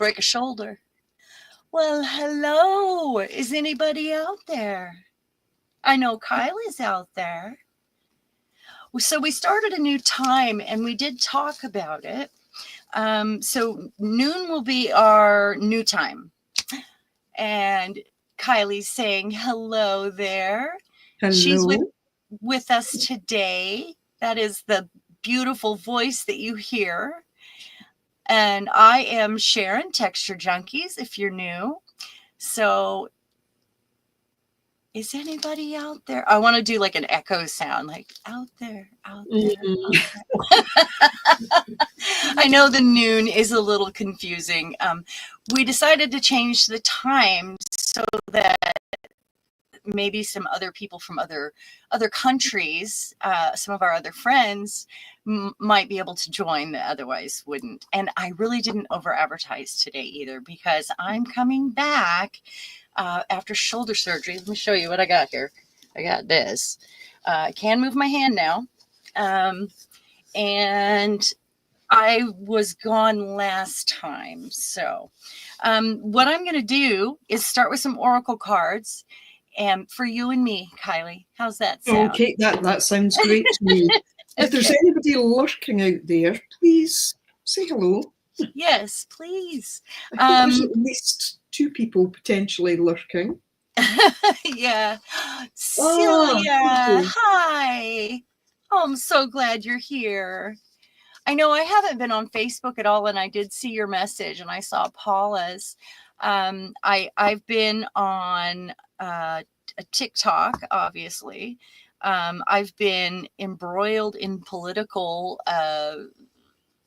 break a shoulder. Well, hello. Is anybody out there? I know Kylie's out there. So we started a new time and we did talk about it. So noon will be our new time. And Kylie's saying hello there. Hello. She's with us today. That is the beautiful voice that you hear. And I am Sharon, Texture Junkies, if you're new. So is anybody out there? I want to do like an echo sound, like out there, out there. Mm-hmm. Out there. I know the noon is a little confusing. We decided to change the time so that maybe some other people from other countries, some of our other friends might be able to join that otherwise wouldn't. And I really didn't over advertise today either because I'm coming back after shoulder surgery. Let me show you what I got here. I got this. I can move my hand now. And I was gone last time. So what I'm going to do is start with some oracle cards. And for you and me, Kylie, how's that sound? Okay, that sounds great to me. If there's anybody lurking out there, please say hello. Yes, please. I think there's at least 2 people potentially lurking. Yeah. Celia, hi. Oh, I'm so glad you're here. I know I haven't been on Facebook at all, and I did see your message, and I saw Paula's. I've been on a TikTok, obviously. I've been embroiled in political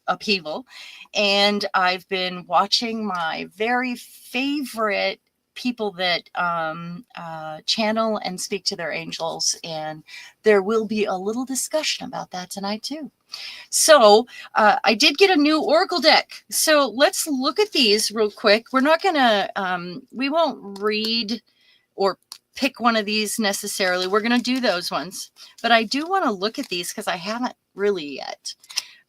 upheaval, and I've been watching my very favorite people that channel and speak to their angels, and there will be a little discussion about that tonight too. So I did get a new oracle deck, so let's look at these real quick. We're not gonna we won't read or pick one of these necessarily. We're gonna do those ones, but I do want to look at these because I haven't really yet.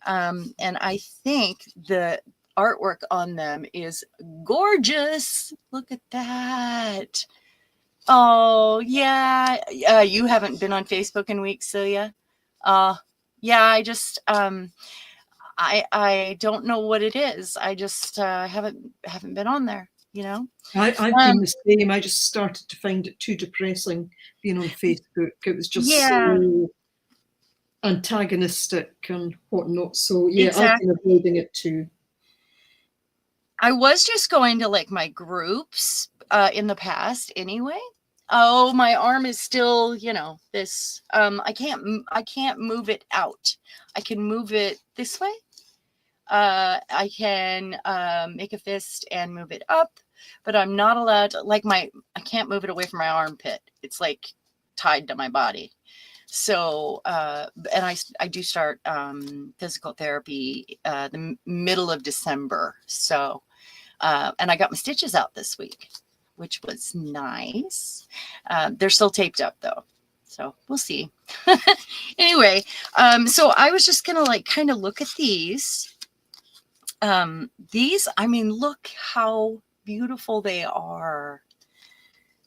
And I think the artwork on them is gorgeous. Look at that. Oh, yeah. You haven't been on Facebook in weeks, Celia? Yeah, I just, I don't know what it is. I just haven't been on there, you know? I've been the same. I just started to find it too depressing being on Facebook. It was just so antagonistic and whatnot. So yeah, exactly. I've been avoiding it too. I was just going to like my groups in the past anyway. Oh, my arm is still, you know, this. I can't move it out. I can move it this way. I can make a fist and move it up, but I'm not allowed to, like I can't move it away from my armpit. It's like tied to my body. So, and I do start physical therapy the middle of December. So, and I got my stitches out this week, which was nice. They're still taped up though. So we'll see. Anyway, so I was just going to like kind of look at these. These, I mean, look how beautiful they are.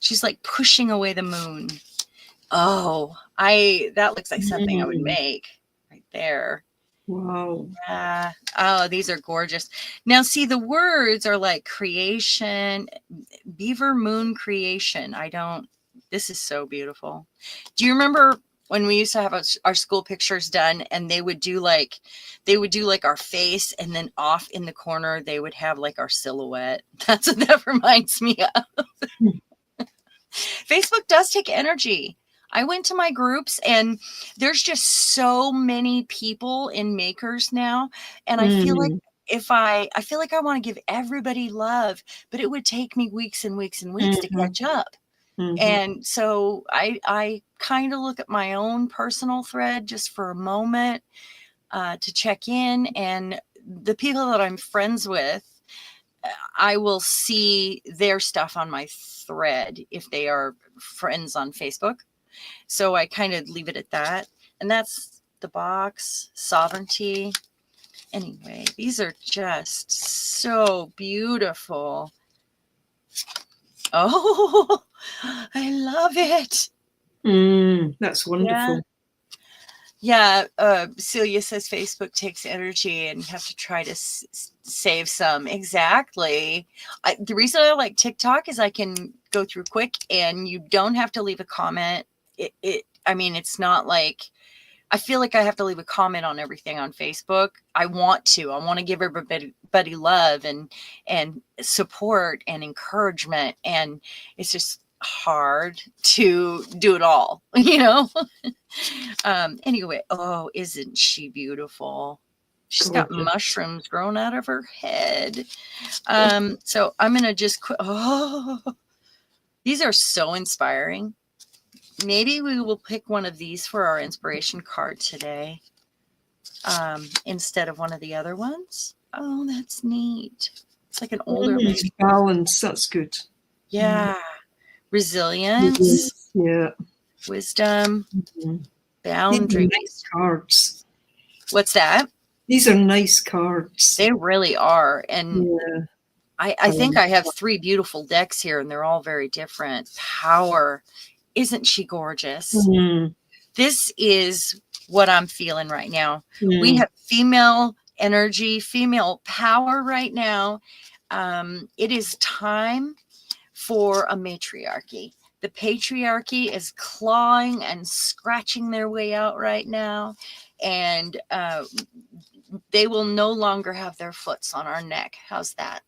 She's like pushing away the moon. Oh, that looks like something I would make right there. Wow. Yeah. Oh, these are gorgeous. Now, see, the words are like creation, beaver moon creation. This is so beautiful. Do you remember when we used to have our school pictures done and they would do like our face, and then off in the corner, they would have like our silhouette. That's what that reminds me of. Facebook does take energy. I went to my groups and there's just so many people in makers now. And I feel like I feel like I want to give everybody love, but it would take me weeks and weeks and weeks to catch up. And so I kind of look at my own personal thread just for a moment to check in, and the people that I'm friends with, I will see their stuff on my thread if they are friends on Facebook. So I kind of leave it at that. And that's the box, sovereignty. Anyway, these are just so beautiful. Oh, I love it. That's Yeah. wonderful. Yeah. Celia says Facebook takes energy and you have to try to save some. Exactly. The reason I like TikTok is I can go through quick and you don't have to leave a comment. I mean, it's not like, I feel like I have to leave a comment on everything on Facebook. I want to give everybody love and support and encouragement. And it's just hard to do it all, you know? Anyway, oh, isn't she beautiful? She's got Gorgeous. mushrooms growing out of her head. So I'm going to just quit. Oh, these are so inspiring. Maybe we will pick one of these for our inspiration card today instead of one of the other ones. Oh, that's neat. It's like an older lady. Balance. That's good. Yeah. Resilience. Yeah. Wisdom. Mm-hmm. Boundaries. Nice cards. What's that? These are nice cards. They really are. And yeah. I think I have 3 beautiful decks here, and they're all very different. Power. Isn't she gorgeous? Mm. This is what I'm feeling right now. We have female energy, female power right now. It is time for a matriarchy. The patriarchy is clawing and scratching their way out right now. And they will no longer have their foots on our neck. How's that?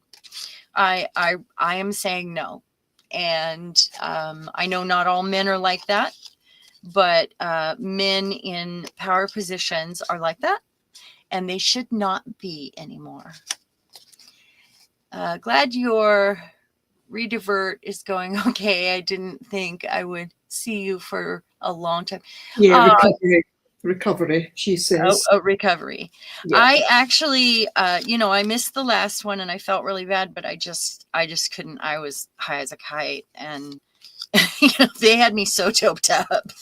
I am saying no. And I know not all men are like that, but men in power positions are like that, and they should not be anymore. Glad your redivert is going okay. I didn't think I would see you for a long time. Yeah, recovery, she says. Oh, recovery. Yeah. I actually, I missed the last one and I felt really bad, but I just couldn't. I was high as a kite and they had me so doped up.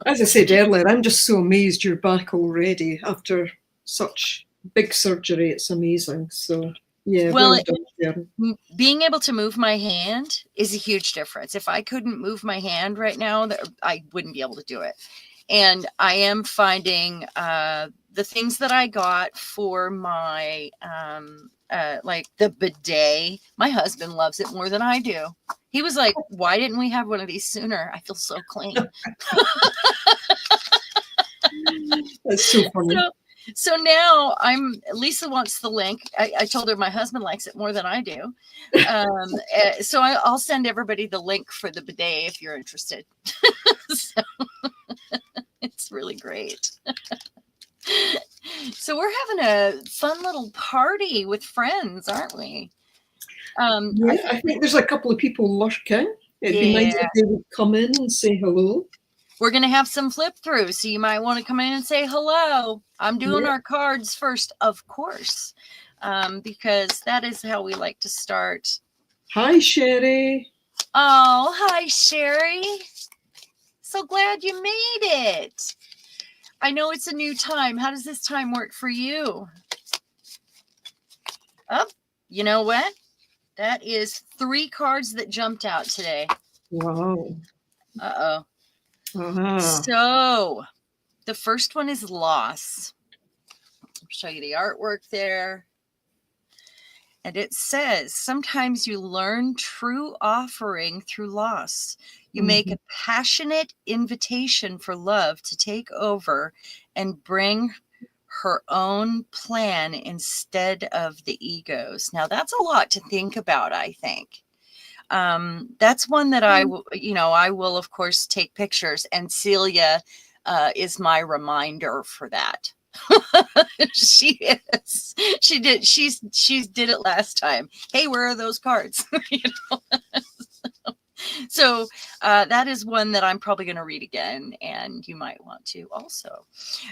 As I said earlier, I'm just so amazed you're back already after such big surgery. It's amazing. So yeah, well done. Being able to move my hand is a huge difference. If I couldn't move my hand right now, I wouldn't be able to do it. And I am finding the things that I got for my, like the bidet, my husband loves it more than I do. He was like, why didn't we have one of these sooner? I feel so clean. That's so funny. So now Lisa wants the link. I told her my husband likes it more than I do. So I'll send everybody the link for the bidet if you're interested. So, it's really great. So we're having a fun little party with friends, aren't we? Yeah, I think there's a couple of people lurking. It'd be nice if they would come in and say hello. We're going to have some flip through, so you might want to come in and say hello. I'm doing our cards first, of course, because that is how we like to start. Hi, Sherry. Oh, hi, Sherry. So glad you made it. I know it's a new time. How does this time work for you? Oh, you know what? That is 3 cards that jumped out today. Wow. Uh-oh. Uh-huh. So the first one is loss. I'll show you the artwork there. And it says, sometimes you learn true offering through loss. You make a passionate invitation for love to take over and bring her own plan instead of the ego's. Now, that's a lot to think about, I think. That's one that I will, of course, take pictures. And Celia is my reminder for that. She is. She did it last time. Hey, where are those cards? So that is one that I'm probably going to read again, and you might want to also.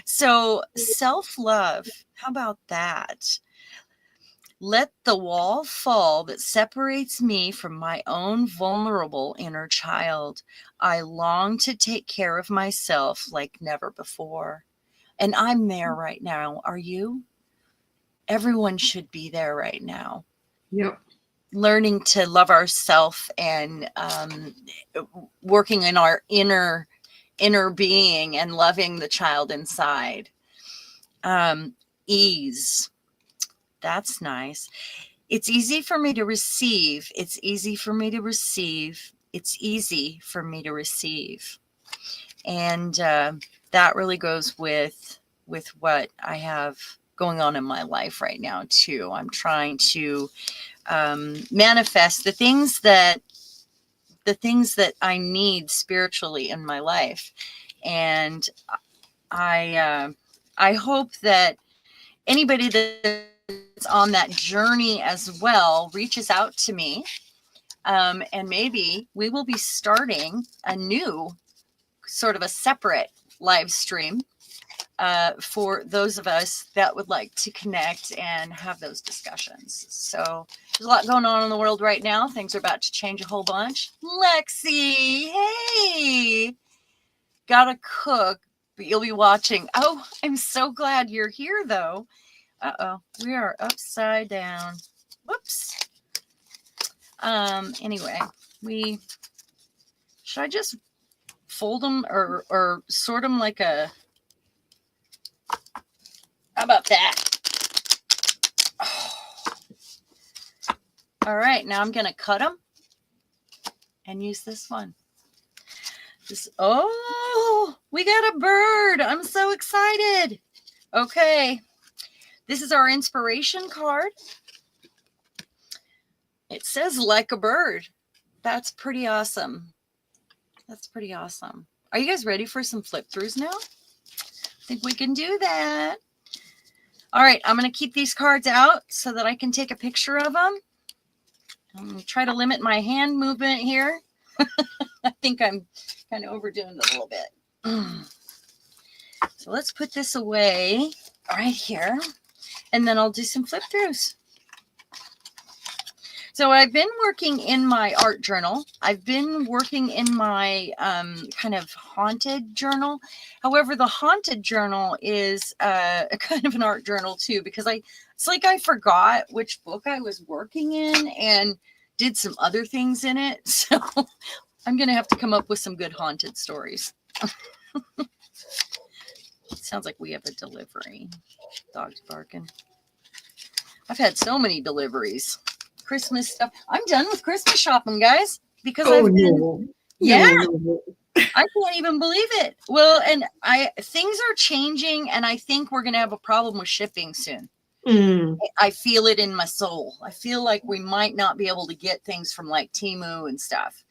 So self-love, how about that? Let the wall fall that separates me from my own vulnerable inner child. I long to take care of myself like never before. And I'm there right now. Are you? everyone should be there right now. Yep. Learning to love ourselves and working in our inner being and loving the child inside. Ease. That's nice. It's easy for me to receive. It's easy for me to receive. It's easy for me to receive. And that really goes with what I have going on in my life right now too. I'm trying to manifest the things that I need spiritually in my life, and I hope that anybody that's on that journey as well reaches out to me, and maybe we will be starting a new sort of a separate live stream for those of us that would like to connect and have those discussions. So there's a lot going on in the world right now. Things are about to change a whole bunch. Lexi, hey, gotta cook, but you'll be watching. Oh, I'm so glad you're here though. Uh-oh, we are upside down. Whoops. Anyway, should I just fold them or sort them like a, how about that? Oh. All right, now I'm going to cut them and use this one. Oh, we got a bird. I'm so excited. Okay, this is our inspiration card. It says like a bird. That's pretty awesome. That's pretty awesome. Are you guys ready for some flip throughs now? I think we can do that. All right, I'm going to keep these cards out so that I can take a picture of them. I'm going to try to limit my hand movement here. I think I'm kind of overdoing it a little bit. So let's put this away right here, and then I'll do some flip throughs. So I've been working in my art journal. I've been working in my kind of haunted journal. However, the haunted journal is a kind of an art journal too, because it's like I forgot which book I was working in and did some other things in it. So I'm going to have to come up with some good haunted stories. Sounds like we have a delivery. Dog's barking. I've had so many deliveries. Christmas stuff. I'm done with Christmas shopping, guys, because I can't even believe it. Well, and things are changing, and I think we're going to have a problem with shipping soon. I feel it in my soul. I feel like we might not be able to get things from like Temu and stuff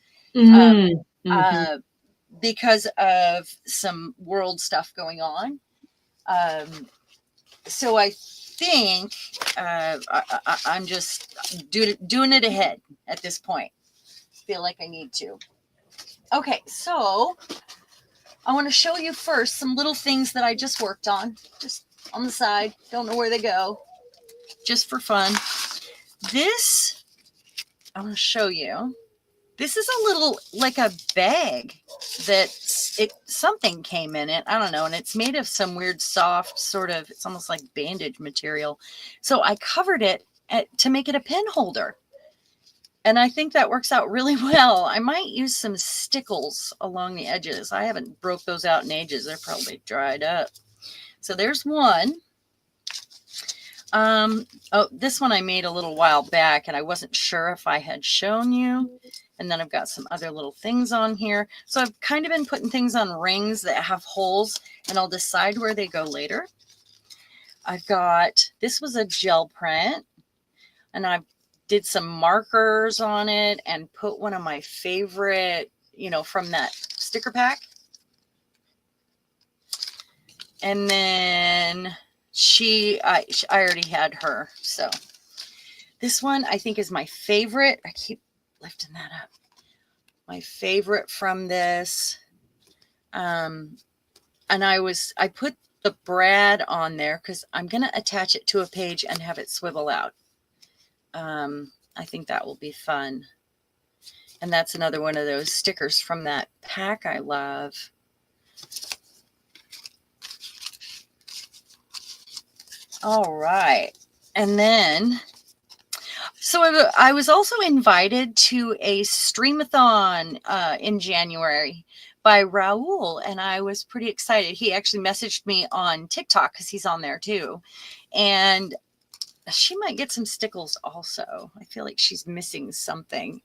because of some world stuff going on. So I think I'm just doing it ahead at this point. Feel like I need to. Okay, so I want to show you first some little things that I just worked on, just on the side. Don't know where they go, just for fun. This, I want to show you. This is a little, like a bag that something came in it. I don't know. And it's made of some weird soft sort of, it's almost like bandage material. So I covered it to make it a pen holder. And I think that works out really well. I might use some stickles along the edges. I haven't broke those out in ages. They're probably dried up. So there's one. Oh, this one I made a little while back, and I wasn't sure if I had shown you. And then I've got some other little things on here. So I've kind of been putting things on rings that have holes, and I'll decide where they go later. I've got, this was a gel print, and I did some markers on it and put one of my favorite, from that sticker pack. And then I already had her. So this one I think is my favorite. I keep lifting that up. My favorite from this. And I put the brad on there because I'm going to attach it to a page and have it swivel out. I think that will be fun. And that's another one of those stickers from that pack I love. All right. And then, so I was also invited to a streamathon in January by Raul, and I was pretty excited. He actually messaged me on TikTok because he's on there too. And she might get some stickles also. I feel like she's missing something.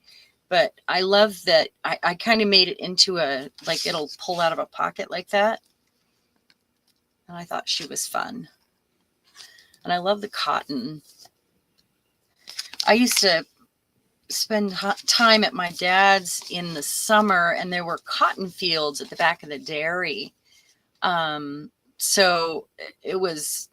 But I love that I kind of made it into a, like, it'll pull out of a pocket like that. And I thought she was fun. And I love the cotton. I used to spend time at my dad's in the summer, and there were cotton fields at the back of the dairy. So it was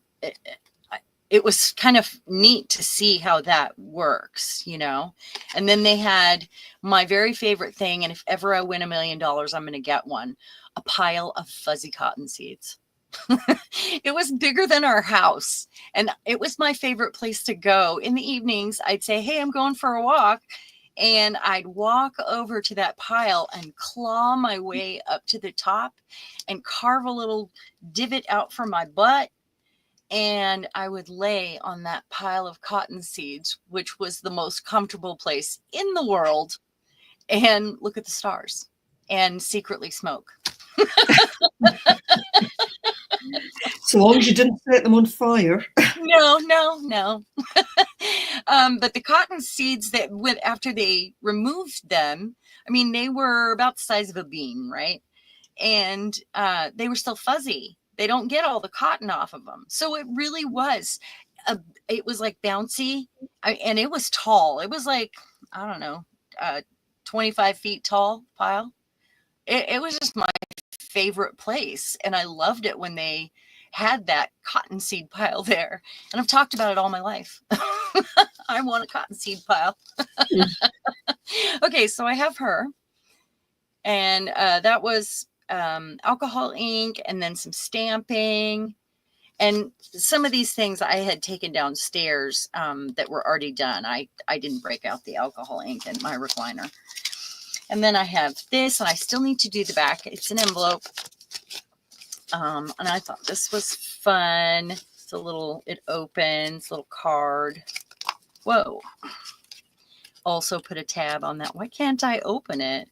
kind of neat to see how that works, you know. And then they had my very favorite thing, and if ever I win $1 million, I'm going to get one, a pile of fuzzy cotton seeds. It was bigger than our house, and it was my favorite place to go. In the evenings, I'd say, hey, I'm going for a walk, and I'd walk over to that pile and claw my way up to the top and carve a little divot out for my butt, and I would lay on that pile of cotton seeds, which was the most comfortable place in the world, and look at the stars and secretly smoke. So long as you didn't set them on fire. No. But the cotton seeds that went after they removed them, I mean, they were about the size of a bean, right? And they were still fuzzy. They don't get all the cotton off of them. So it really was, it was like bouncy, and it was tall. It was like, I don't know, 25 feet tall pile. It was just my favorite place. And I loved it when they had that cottonseed pile there. And I've talked about it all my life. I want a cottonseed pile. Okay, so I have her. And that was alcohol ink, and then some stamping. And some of these things I had taken downstairs that were already done. I didn't break out the alcohol ink in my recliner. And then I have this, and I still need to do the back. It's an envelope. And I thought this was fun. It's a little, it opens, little card. Whoa. Also put a tab on that. Why can't I open it?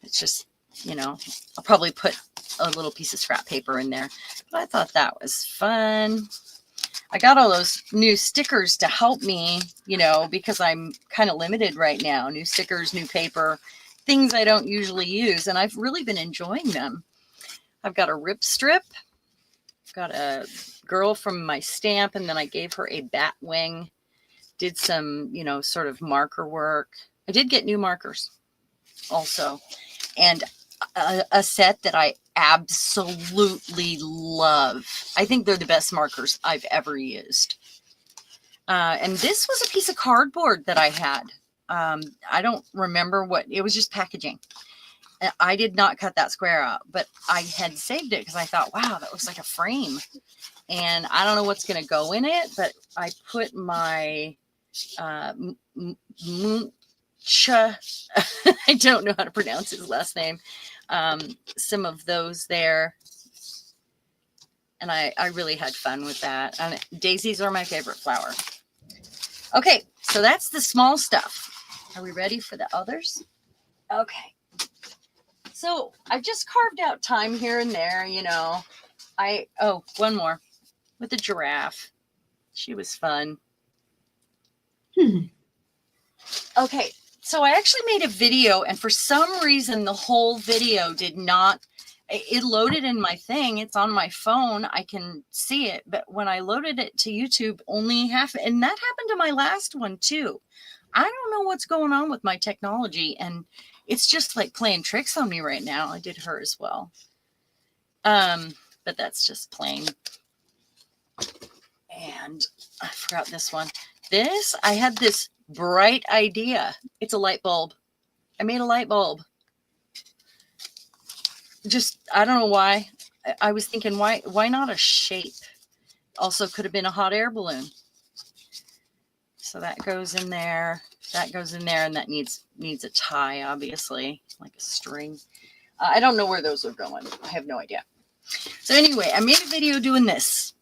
It's just, you know, I'll probably put a little piece of scrap paper in there. But I thought that was fun. I got all those new stickers to help me, you know, because I'm kind of limited right now. New stickers, new paper, things I don't usually use. And I've really been enjoying them. I've got a rip strip. I've got a girl from my stamp, and then I gave her a bat wing. Did some, you know, sort of marker work. I did get new markers also. And a set that I absolutely love. I think they're the best markers I've ever used. And this was a piece of cardboard that I had. I don't remember what, it was just packaging. I did not cut that square out, but I had saved it because I thought, wow, that looks like a frame. And I don't know what's going to go in it, but I put my I don't know how to pronounce his last name. Some of those there. And I really had fun with that. And daisies are my favorite flower. Okay, so that's the small stuff. Are we ready for the others? Okay. So I've just carved out time here and there, you know. Oh, one more with the giraffe. She was fun. Okay, so I actually made a video, and for some reason, the whole video did not, it loaded in my thing. It's on my phone. I can see it. But when I loaded it to YouTube, only half, and that happened to my last one too. I don't know what's going on with my technology, and it's just like playing tricks on me right now. I did her as well. But that's just plain. And I forgot this one. I had this bright idea. It's a light bulb. I made a light bulb. Just, I don't know why. I was thinking, why not a shape? Also could have been a hot air balloon. So that goes in there. That goes in there, and that needs a tie, obviously, like a string. I don't know where those are going. I have no idea. So anyway, I made a video doing this.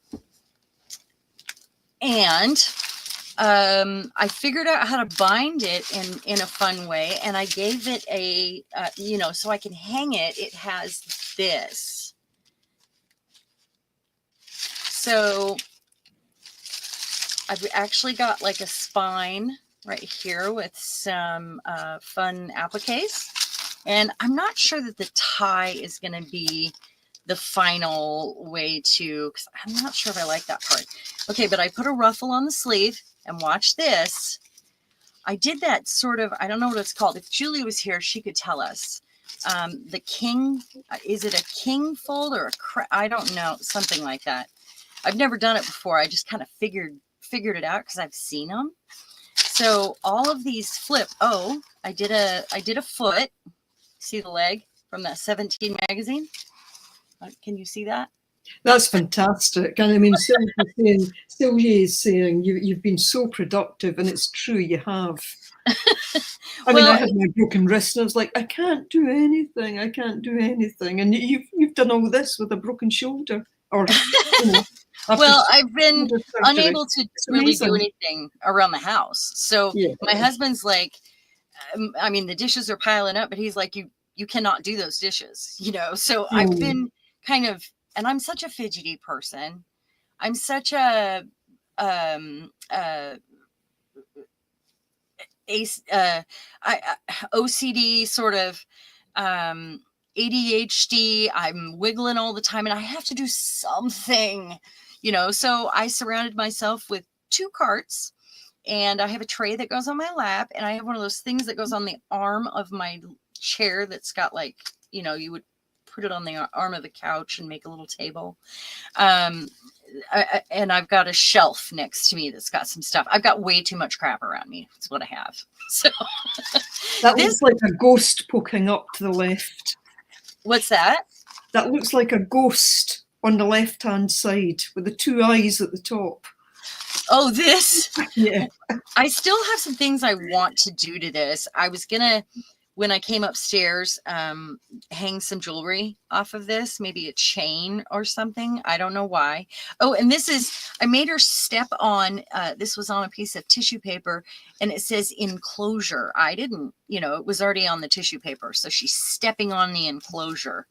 And I figured out how to bind it in a fun way, and I gave it a, so I can hang it. It has this. So I've actually got like a spine right here with some fun appliques. And I'm not sure that the tie is going to be the final way to, because I'm not sure if I like that part. Okay, but I put a ruffle on the sleeve, and watch this. I did that sort of, I don't know what it's called. If Julie was here, she could tell us. The king, is it a king fold or I don't know, something like that. I've never done it before. I just kind of figured it out because I've seen them. So all of these flip. Oh, I did a foot. See the leg from that 17 magazine? Can you see that? That's fantastic. And I mean, Sylvia is saying you've been so productive, and it's true, you have. I mean, I had my broken wrist, and I was like, I can't do anything. And you've done all this with a broken shoulder, or well, I've been unable to really do anything around the house. So my husband's like, I mean, the dishes are piling up, but he's like, you cannot do those dishes, So I've been kind of, and I'm such a fidgety person. I'm such a OCD sort of ADHD. I'm wiggling all the time, and I have to do something, So I surrounded myself with 2 carts, and I have a tray that goes on my lap, and I have one of those things that goes on the arm of my chair that's got like, you would put it on the arm of the couch and make a little table. And I've got a shelf next to me that's got some stuff. I've got way too much crap around me. That's what I have. So that looks like a ghost poking up to the left. What's that? That looks like a ghost on the left-hand side with the 2 eyes at the top. Oh, this? Yeah. I still have some things I want to do to this. I was gonna, when I came upstairs, hang some jewelry off of this, maybe a chain or something. I don't know why. Oh, and I made her step on, this was on a piece of tissue paper, and it says enclosure. I didn't, it was already on the tissue paper. So she's stepping on the enclosure.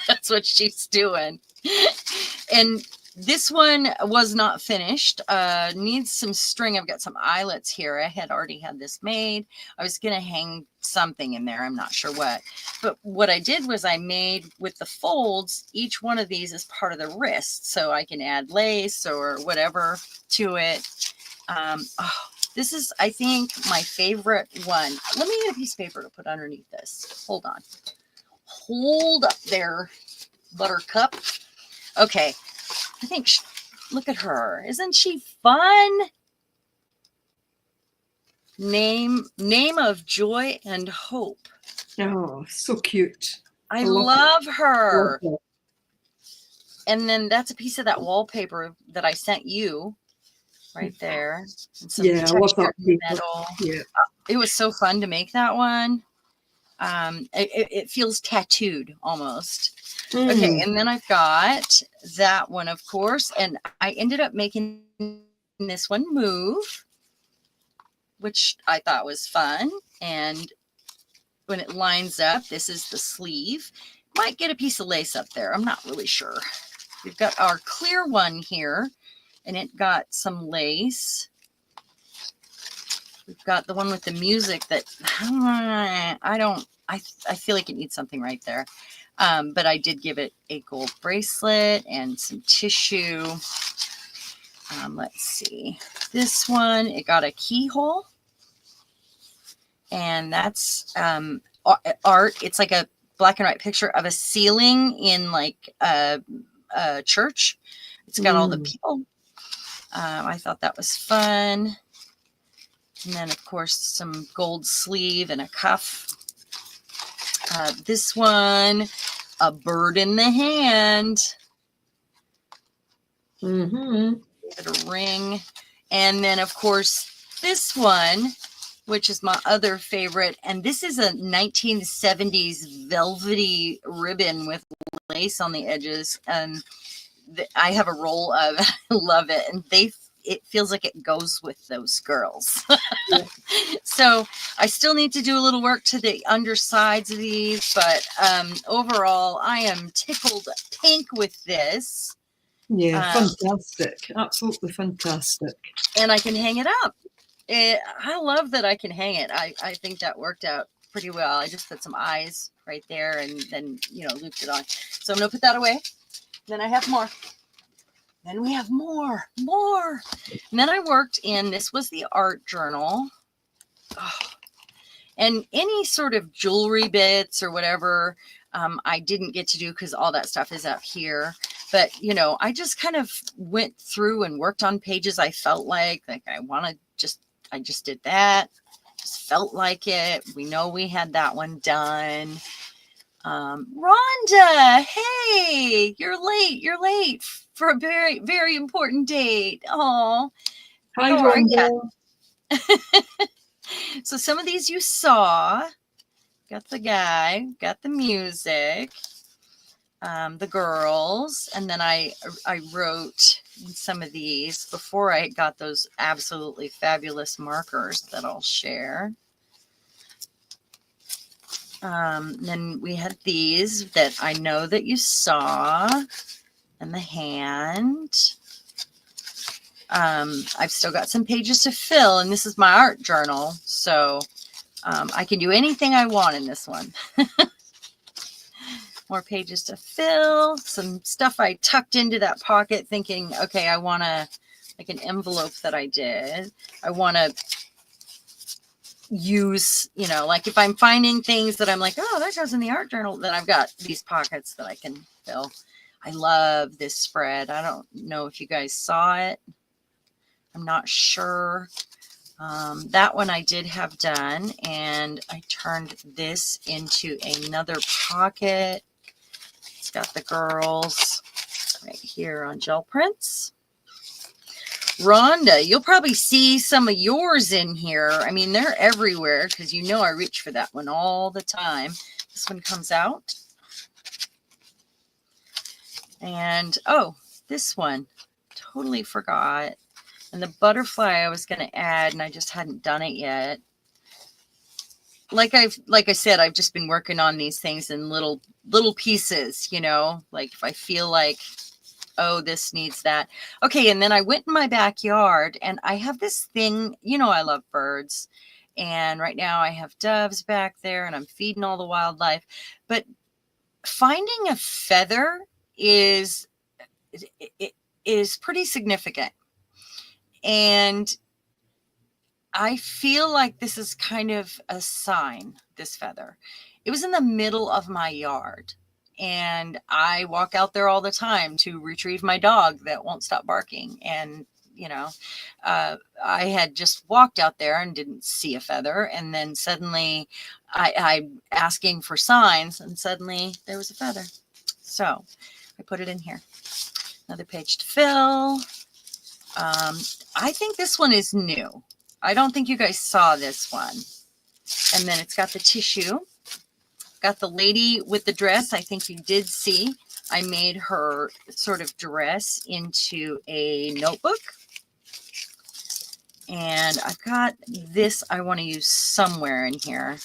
That's what she's doing. And this one was not finished. Needs some string. I've got some eyelets here. I had already had this made. I was going to hang something in there. I'm not sure what. But what I did was I made with the folds, each one of these is part of the wrist. So I can add lace or whatever to it. This is, I think, my favorite one. Let me get a piece of paper to put underneath this. Hold on. Hold up there, Buttercup. Okay. I think, look at her. Isn't she fun? Name of Joy and Hope. Oh, so cute. I love her. And then that's a piece of that wallpaper that I sent you right there. And some I love that metal. Yeah. It was so fun to make that one. It feels tattooed almost. Okay, and then I've got that one, of course, and I ended up making this one move, which I thought was fun. And when it lines up, this is the sleeve. Might get a piece of lace up there. I'm not really sure. We've got our clear one here, and it got some lace. We've got the one with the music that I feel like it needs something right there. But I did give it a gold bracelet and some tissue. Let's see. This one, it got a keyhole. And that's art. It's like a black and white picture of a ceiling in like a church. It's got all the people. I thought that was fun. And then, of course, some gold sleeve and a cuff. This one, a bird in the hand. Give it a ring. And then, of course, this one, which is my other favorite. And this is a 1970s velvety ribbon with lace on the edges. And I have a roll of, I love it. And it feels like it goes with those girls. Yeah. So I still need to do a little work to the undersides of these, but overall I am tickled pink with this. Yeah, fantastic. Absolutely fantastic. And I can hang it up. I love that I can hang it. I think that worked out pretty well. I just put some eyes right there and then, you know, looped it on. So I'm going to put that away. Then I have more. Then we have more. And then I worked in, this was the art journal. Oh, and any sort of jewelry bits or whatever, I didn't get to do because all that stuff is up here. But, you know, I just kind of went through and worked on pages I felt like I want to I just did that. Just felt like it. We know we had that one done. Rhonda, hey, you're late for a very, very important date. Oh, Hi, how are Rhonda. you? So some of these you saw. Got the guy, got the music, the girls, and then I wrote some of these before I got those absolutely fabulous markers that I'll share. Then we had these that I know that you saw, and the hand. I've still got some pages to fill, and this is my art journal, so I can do anything I want in this one. More pages to fill, some stuff I tucked into that pocket thinking, okay, I want to, like an envelope that I did. I want to use, you know, like if I'm finding things that I'm like, oh, that goes in the art journal, then I've got these pockets that I can fill. I love this spread. I don't know if you guys saw it. I'm not sure. That one I did have done, and I turned this into another pocket. It's got the girls right here on gel prints. Rhonda, you'll probably see some of yours in here. I mean, they're everywhere because you know I reach for that one all the time. This one comes out. And, oh, this one. Totally forgot. And the butterfly I was going to add, and I just hadn't done it yet. Like I said, I've just been working on these things in little pieces, you know, like if I feel like, oh, this needs that. Okay. And then I went in my backyard and I have this thing, you know, I love birds. And right now I have doves back there and I'm feeding all the wildlife, but finding a feather is pretty significant. And I feel like this is kind of a sign, this feather. It was in the middle of my yard, and I walk out there all the time to retrieve my dog that won't stop barking. And, you know, I had just walked out there and didn't see a feather. And then suddenly I'm asking for signs, and suddenly there was a feather. So I put it in here. Another page to fill. I think this one is new. I don't think you guys saw this one. And then it's got the tissue. Got the lady with the dress. I think you did see. I made her sort of dress into a notebook. And I've got this I want to use somewhere in here.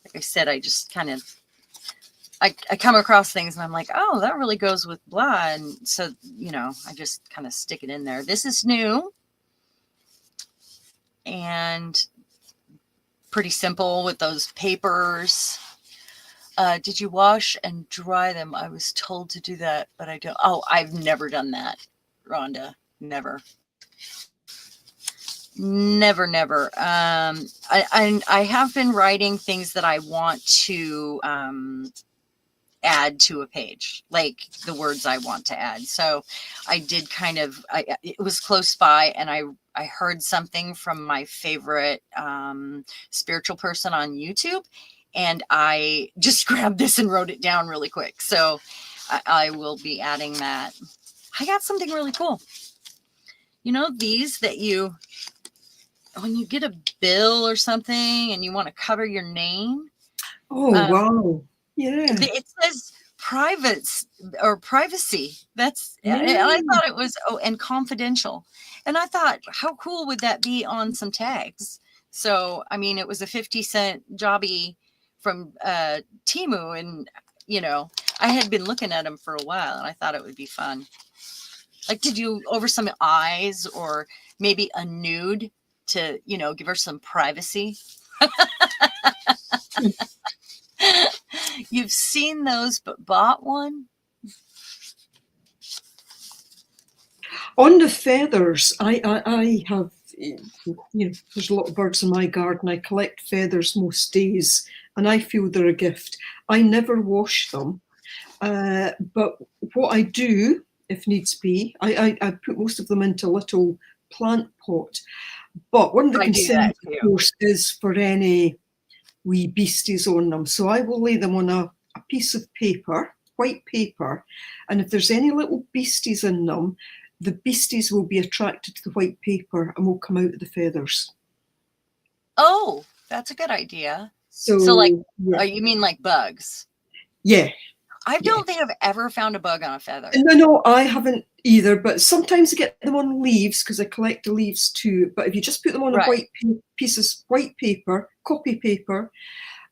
Like I said, I just kind of, I come across things and I'm like, oh, that really goes with blah. And so, you know, I just kind of stick it in there. This is new. And pretty simple with those papers. Did you wash and dry them? I was told to do that, but I don't. Oh, I've never done that, Rhonda. Never. Never. I have been writing things that I want to add to a page, like the words I want to add. So I did kind of, it was close by, and I heard something from my favorite spiritual person on YouTube, and I just grabbed this and wrote it down really quick. So I will be adding that. I got something really cool. You know, these that you, when you get a bill or something and you want to cover your name. Oh, wow. Yeah. It says privacy. And I Mm. thought it was, and confidential. And I thought, how cool would that be on some tags? So, I mean, it was a 50-cent jobby from Temu. And, I had been looking at them for a while and I thought it would be fun. Like, did you over some eyes or maybe a nude to, give her some privacy? You've seen those, but bought one? On the feathers, I have, there's a lot of birds in my garden. I collect feathers most days, and I feel they're a gift. I never wash them, but what I do, if needs be, I put most of them into a little plant pot. But one of the I do that concerns, of too. course, is for any wee beasties on them. So I will lay them on a piece of paper, white paper, and if there's any little beasties in them, the beasties will be attracted to the white paper and will come out of the feathers. Oh, that's a good idea. So, So, like, yeah. you mean like bugs? Yeah. I Yeah. don't think I've ever found a bug on a feather. No, I haven't either, but sometimes I get them on leaves because I collect the leaves too. But if you just put them on a Right. white paper, copy paper,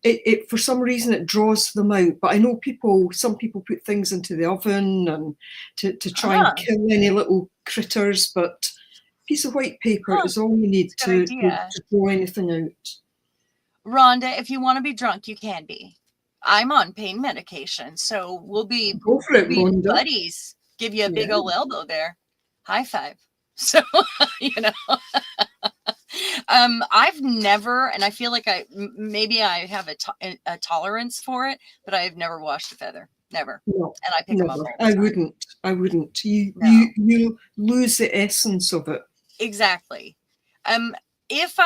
it for some reason it draws them out. But I know some people put things into the oven and to try and kill any little critters, but a piece of white paper is all you need That's a good to idea. draw anything out. Rhonda, if you want to be drunk, you can be. I'm on pain medication, so we'll be Go for it, Rhonda. buddies. Give you a big Yeah. old elbow there. High five. So, I've never, and I feel like maybe I have a tolerance for it, but I've never washed a feather. Never. No, And I pick them up never. all the time. I wouldn't. No. You lose the essence of it. Exactly. If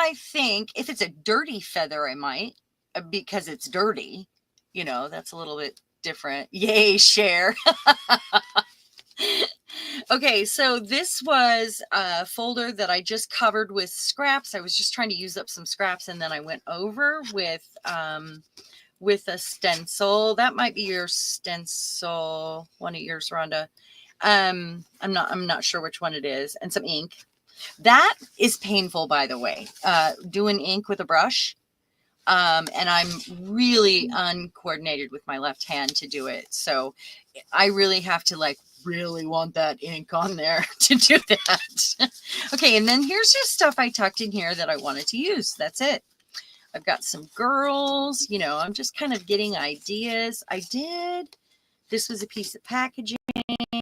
it's a dirty feather, I might, because it's dirty, that's a little bit different. Yay, share. Okay, so this was a folder that I just covered with scraps. I was just trying to use up some scraps, and then I went over with a stencil. That might be your stencil, one of yours, Rhonda. I'm not sure which one it is, and some ink. That is painful, by the way, doing ink with a brush. And I'm really uncoordinated with my left hand to do it. So I really have to really want that ink on there to do that. Okay. And then here's just stuff I tucked in here that I wanted to use. That's it. I've got some girls, I'm just kind of getting ideas. This was a piece of packaging,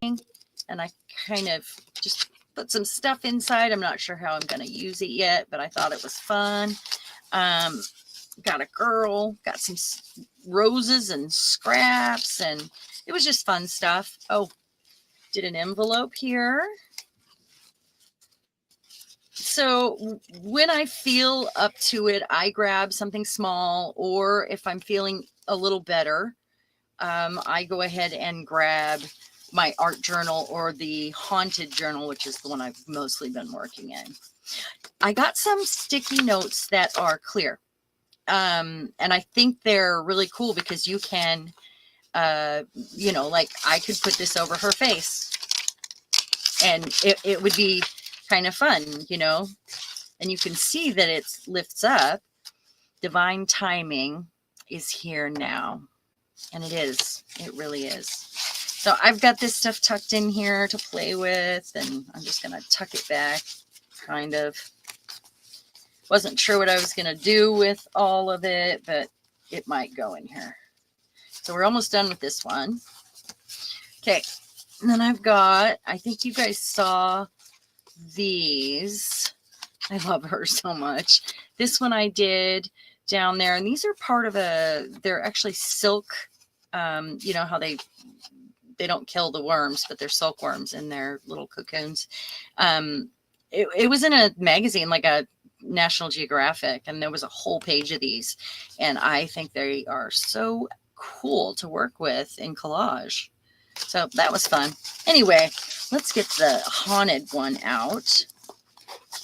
and I kind of just put some stuff inside. I'm not sure how I'm going to use it yet, but I thought it was fun. Got a girl, got some roses and scraps, and it was just fun stuff. Oh, did an envelope here. So when I feel up to it, I grab something small, or if I'm feeling a little better, I go ahead and grab my art journal or the haunted journal, which is the one I've mostly been working in. I got some sticky notes that are clear. And I think they're really cool because you can, I could put this over her face and it would be kind of fun, and you can see that it lifts up. Divine timing is here now. And it really is. So I've got this stuff tucked in here to play with, and I'm just going to tuck it back, kind of. Wasn't sure what I was going to do with all of it, but it might go in here. So we're almost done with this one. Okay. And then I think you guys saw these. I love her so much. This one I did down there, and these are part of they're actually silk. You know how they don't kill the worms, but they're silkworms in their little cocoons. It was in a magazine, like a National Geographic, and there was a whole page of these, and I think they are so cool to work with in collage. So that was fun. Anyway, let's get the haunted one out.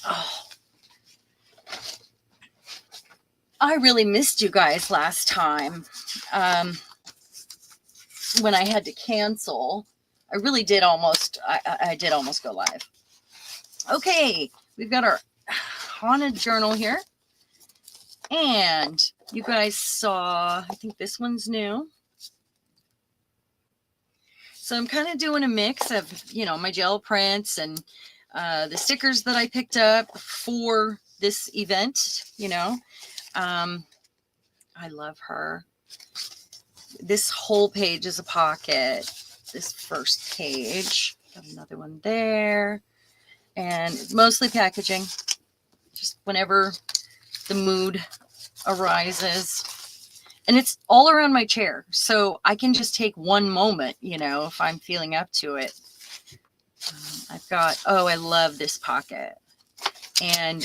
Oh, I really missed you guys last time. when I had to cancel. I really did almost, I did almost go live. Okay, we've got our haunted journal here. And you guys saw, I think this one's new. So I'm kind of doing a mix of, you know, my gel prints and the stickers that I picked up for this event, you know. I love her. This whole page is a pocket. This first page, got another one there. And it's mostly packaging. Just whenever the mood arises. And it's all around my chair. So I can just take one moment, you know, if I'm feeling up to it. I've got, oh, I love this pocket. And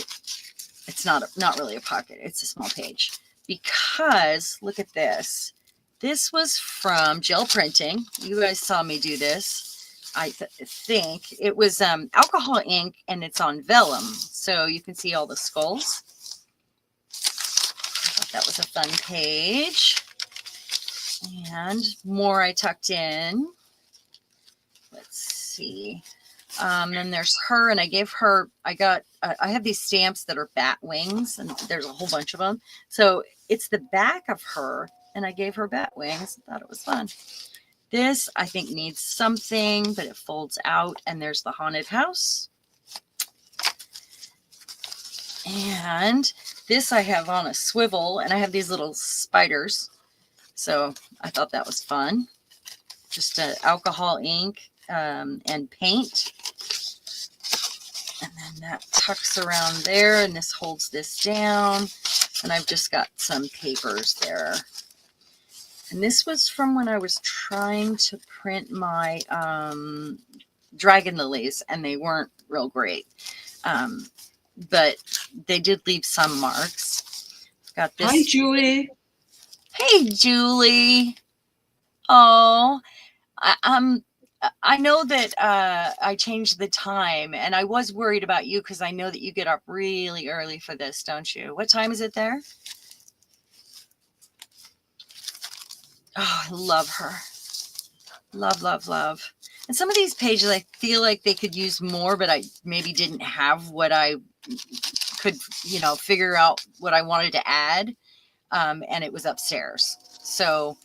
it's not really a pocket. It's a small page. Because, look at this. This was from gel printing. You guys saw me do this. I think it was alcohol ink, and it's on vellum. So you can see all the skulls. That was a fun page. And more I tucked in. Let's see. Then there's her, and I gave her, I have these stamps that are bat wings, and there's a whole bunch of them. So it's the back of her, and I gave her bat wings. I thought it was fun. This, I think, needs something, but it folds out, and there's the haunted house. And this I have on a swivel, and I have these little spiders. So I thought that was fun. Just alcohol ink and paint. And then that tucks around there, and this holds this down. And I've just got some papers there. And this was from when I was trying to print my dragon lilies, and they weren't real great. But they did leave some marks. Got this. Hi, Julie. Hey, Julie. Oh, I know that I changed the time, and I was worried about you because I know that you get up really early for this, don't you? What time is it there? Oh, I love her. Love, love, love. And some of these pages, I feel like they could use more, but I maybe didn't have what I could, you know, figure out what I wanted to add. And it was upstairs. So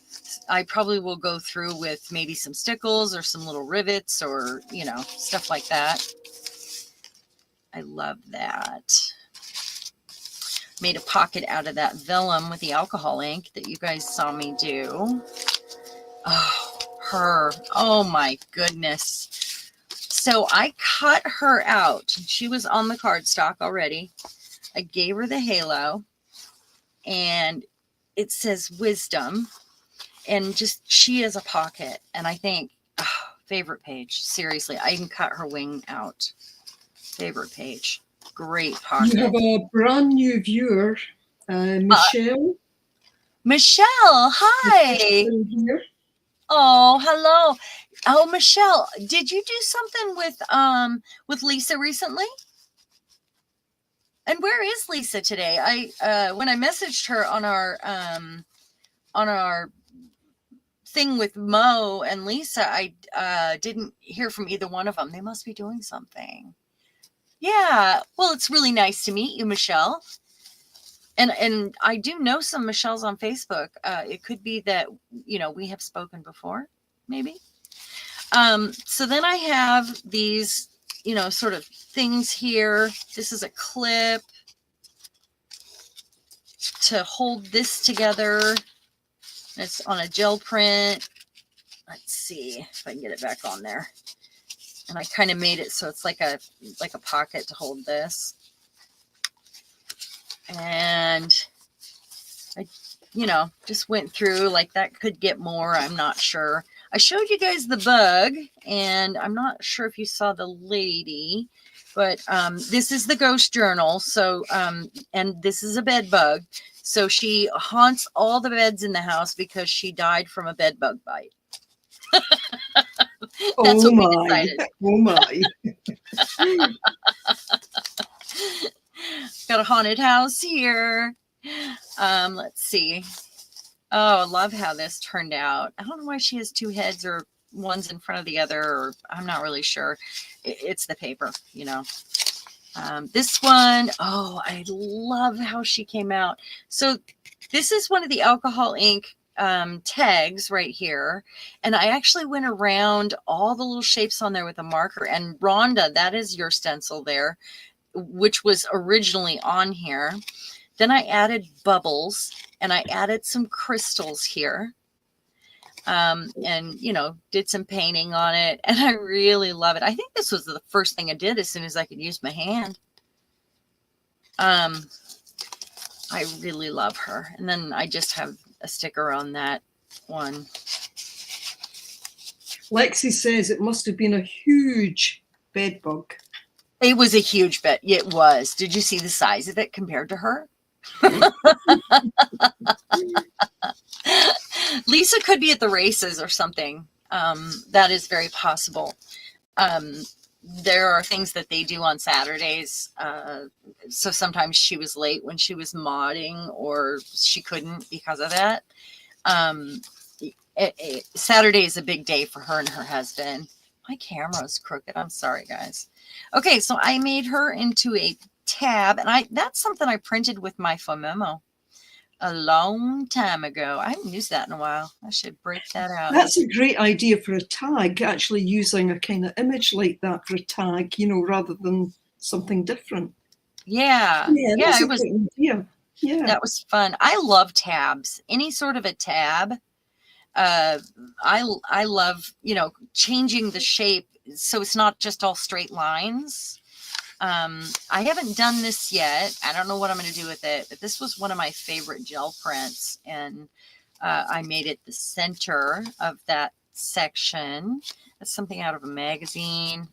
I probably will go through with maybe some stickles or some little rivets or, you know, stuff like that. I love that. Made a pocket out of that vellum with the alcohol ink that you guys saw me do. Oh, her. Oh my goodness. So I cut her out. She was on the cardstock already. I gave her the halo, and it says wisdom, and just she is a pocket. And I think, oh, favorite page. Seriously, I can cut her wing out. Favorite page. Great pocket. You have a brand new viewer, Michelle. Michelle, hi. Oh, hello. Oh, Michelle, did you do something with Lisa recently? And where is Lisa today? When I messaged her on our thing with Mo and Lisa, I didn't hear from either one of them. They must be doing something. Yeah. Well, it's really nice to meet you, Michelle. And I do know some Michelles on Facebook. It could be that, you know, we have spoken before, maybe. So then I have these, you know, sort of things here. This is a clip to hold this together. It's on a gel print. Let's see if I can get it back on there. And I kind of made it so it's like a pocket to hold this. And I, you know, just went through, like, that could get more. I'm not sure. I showed you guys the bug, and I'm not sure if you saw the lady, but this is the ghost journal. So, and this is a bed bug. So she haunts all the beds in the house because she died from a bed bug bite. That's what we decided. Oh my. Got a haunted house here. Let's see. Oh, I love how this turned out. I don't know why she has two heads or one's in front of the other, or I'm not really sure. It's the paper, you know. This one, oh, I love how she came out. So this is one of the alcohol ink tags right here. And I actually went around all the little shapes on there with a marker. And Rhonda, that is your stencil there, which was originally on here. Then I added bubbles and I added some crystals here. And, you know, did some painting on it. And I really love it. I think this was the first thing I did as soon as I could use my hand. I really love her. And then I just have a sticker on that one. Lexi says it must have been a huge bed bug. It was a huge bed. It was. Did you see the size of it compared to her? Lisa could be at the races or something. That is very possible. There are things that they do on Saturdays. So sometimes she was late when she was modding, or she couldn't because of that. Saturday is a big day for her and her husband. My camera's crooked. I'm sorry, guys. Okay, so I made her into a tab, and that's something I printed with my Fomemo a long time ago. I haven't used that in a while. I should break that out. That's a great idea for a tag, actually using a kind of image like that for a tag, you know, rather than something different. Yeah. Yeah, it was. Yeah. That was fun. I love tabs. Any sort of a tab. I love, you know, changing the shape so it's not just all straight lines. I haven't done this yet. I don't know what I'm going to do with it, but this was one of my favorite gel prints, and I made it the center of that section. That's something out of a magazine.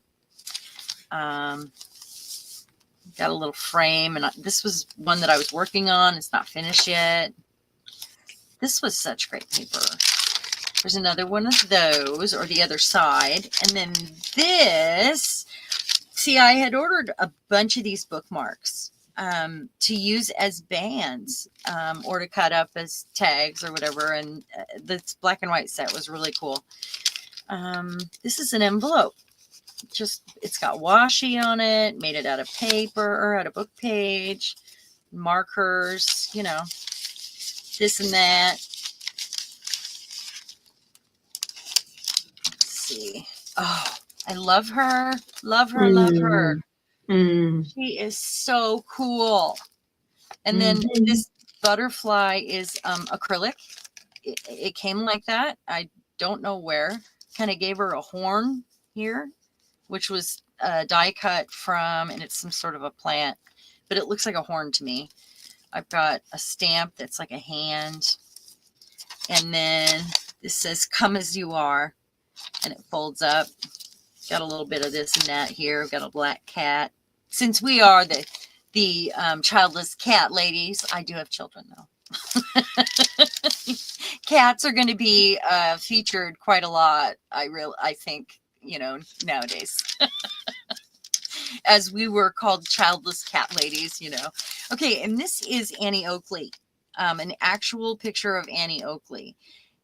Got a little frame, and this was one that I was working on. It's not finished yet. This was such great paper. There's another one of those, or the other side. And then this, see, I had ordered a bunch of these bookmarks to use as bands or to cut up as tags or whatever. And this black and white set was really cool. This is an envelope. It's got washi on it, made it out of paper, out of book page, markers, you know, this and that. See. Oh, I love her. Love her. Love her. She is so cool. And then this butterfly is acrylic. It came like that. I don't know where. Kind of gave her a horn here, which was die cut from, and it's some sort of a plant, but it looks like a horn to me. I've got a stamp that's like a hand. And then this says, "Come as you are." And it folds up. Got a little bit of this and that here. Got a black cat. Since we are the childless cat ladies, I do have children though. Cats are going to be featured quite a lot. I think, you know, nowadays, as we were called childless cat ladies, you know. Okay, and this is Annie Oakley, an actual picture of Annie Oakley.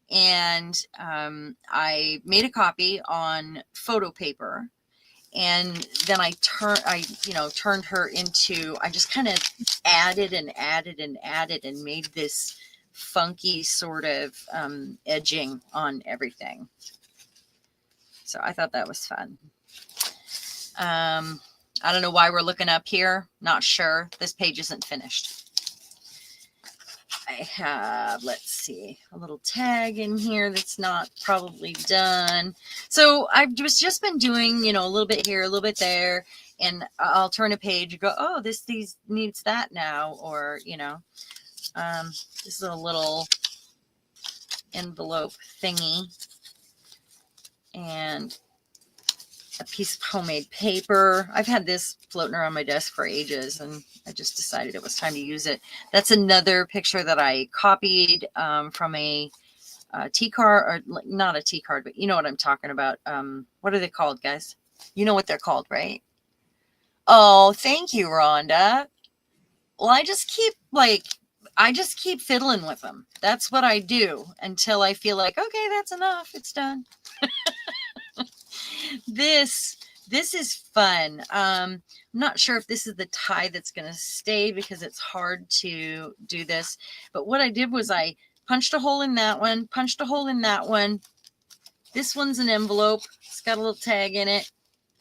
And I made a copy on photo paper, and then I turned her into, I just kind of added and made this funky sort of edging on everything. So I thought that was fun. I don't know why we're looking up here. Not sure. This page isn't finished. I have, let's see, a little tag in here that's not probably done. So I've just been doing, you know, a little bit here, a little bit there, and I'll turn a page and go, oh, this needs that now, or, you know, this is a little envelope thingy, and a piece of homemade paper. I've had this floating around my desk for ages, and I just decided it was time to use it. That's another picture that I copied from a T card, or not a T card, but you know what I'm talking about. What are they called, guys? You know what they're called, right? Oh, thank you, Rhonda. Well, I just keep like I just keep fiddling with them. That's what I do until I feel like, okay, that's enough. It's done. This is fun. I'm not sure if this is the tie that's going to stay because it's hard to do this. But what I did was I punched a hole in that one, punched a hole in that one. This one's an envelope. It's got a little tag in it.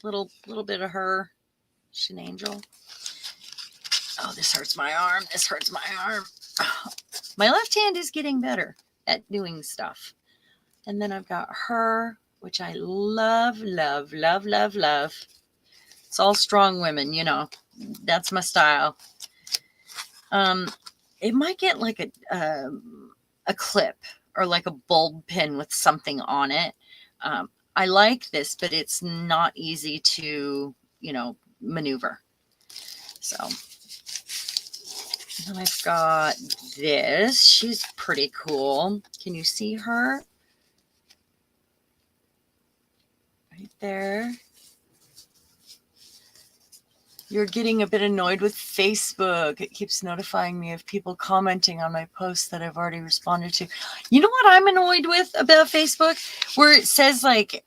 Little bit of her. She's an angel. Oh, this hurts my arm. This hurts my arm. Oh, my left hand is getting better at doing stuff. And then I've got her, which I love, love, love, love, love. It's all strong women, you know. That's my style. It might get like a clip or like a bulb pin with something on it. I like this, but it's not easy to, you know, maneuver. So then I've got this. She's pretty cool. Can you see her? Right there. You're getting a bit annoyed with Facebook. It keeps notifying me of people commenting on my posts that I've already responded to. You know what I'm annoyed with about Facebook? Where it says like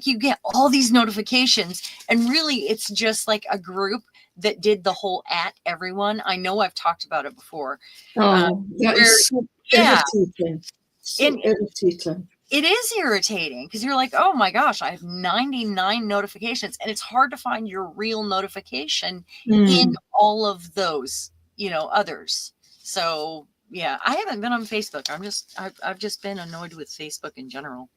you get all these notifications and really it's just like a group that did the whole at everyone. I know I've talked about it before. Oh, that is so irritating. So irritating. It is irritating because you're like, oh my gosh, I have 99 notifications and it's hard to find your real notification in all of those, you know, others. So yeah, I haven't been on Facebook. I've just been annoyed with Facebook in general.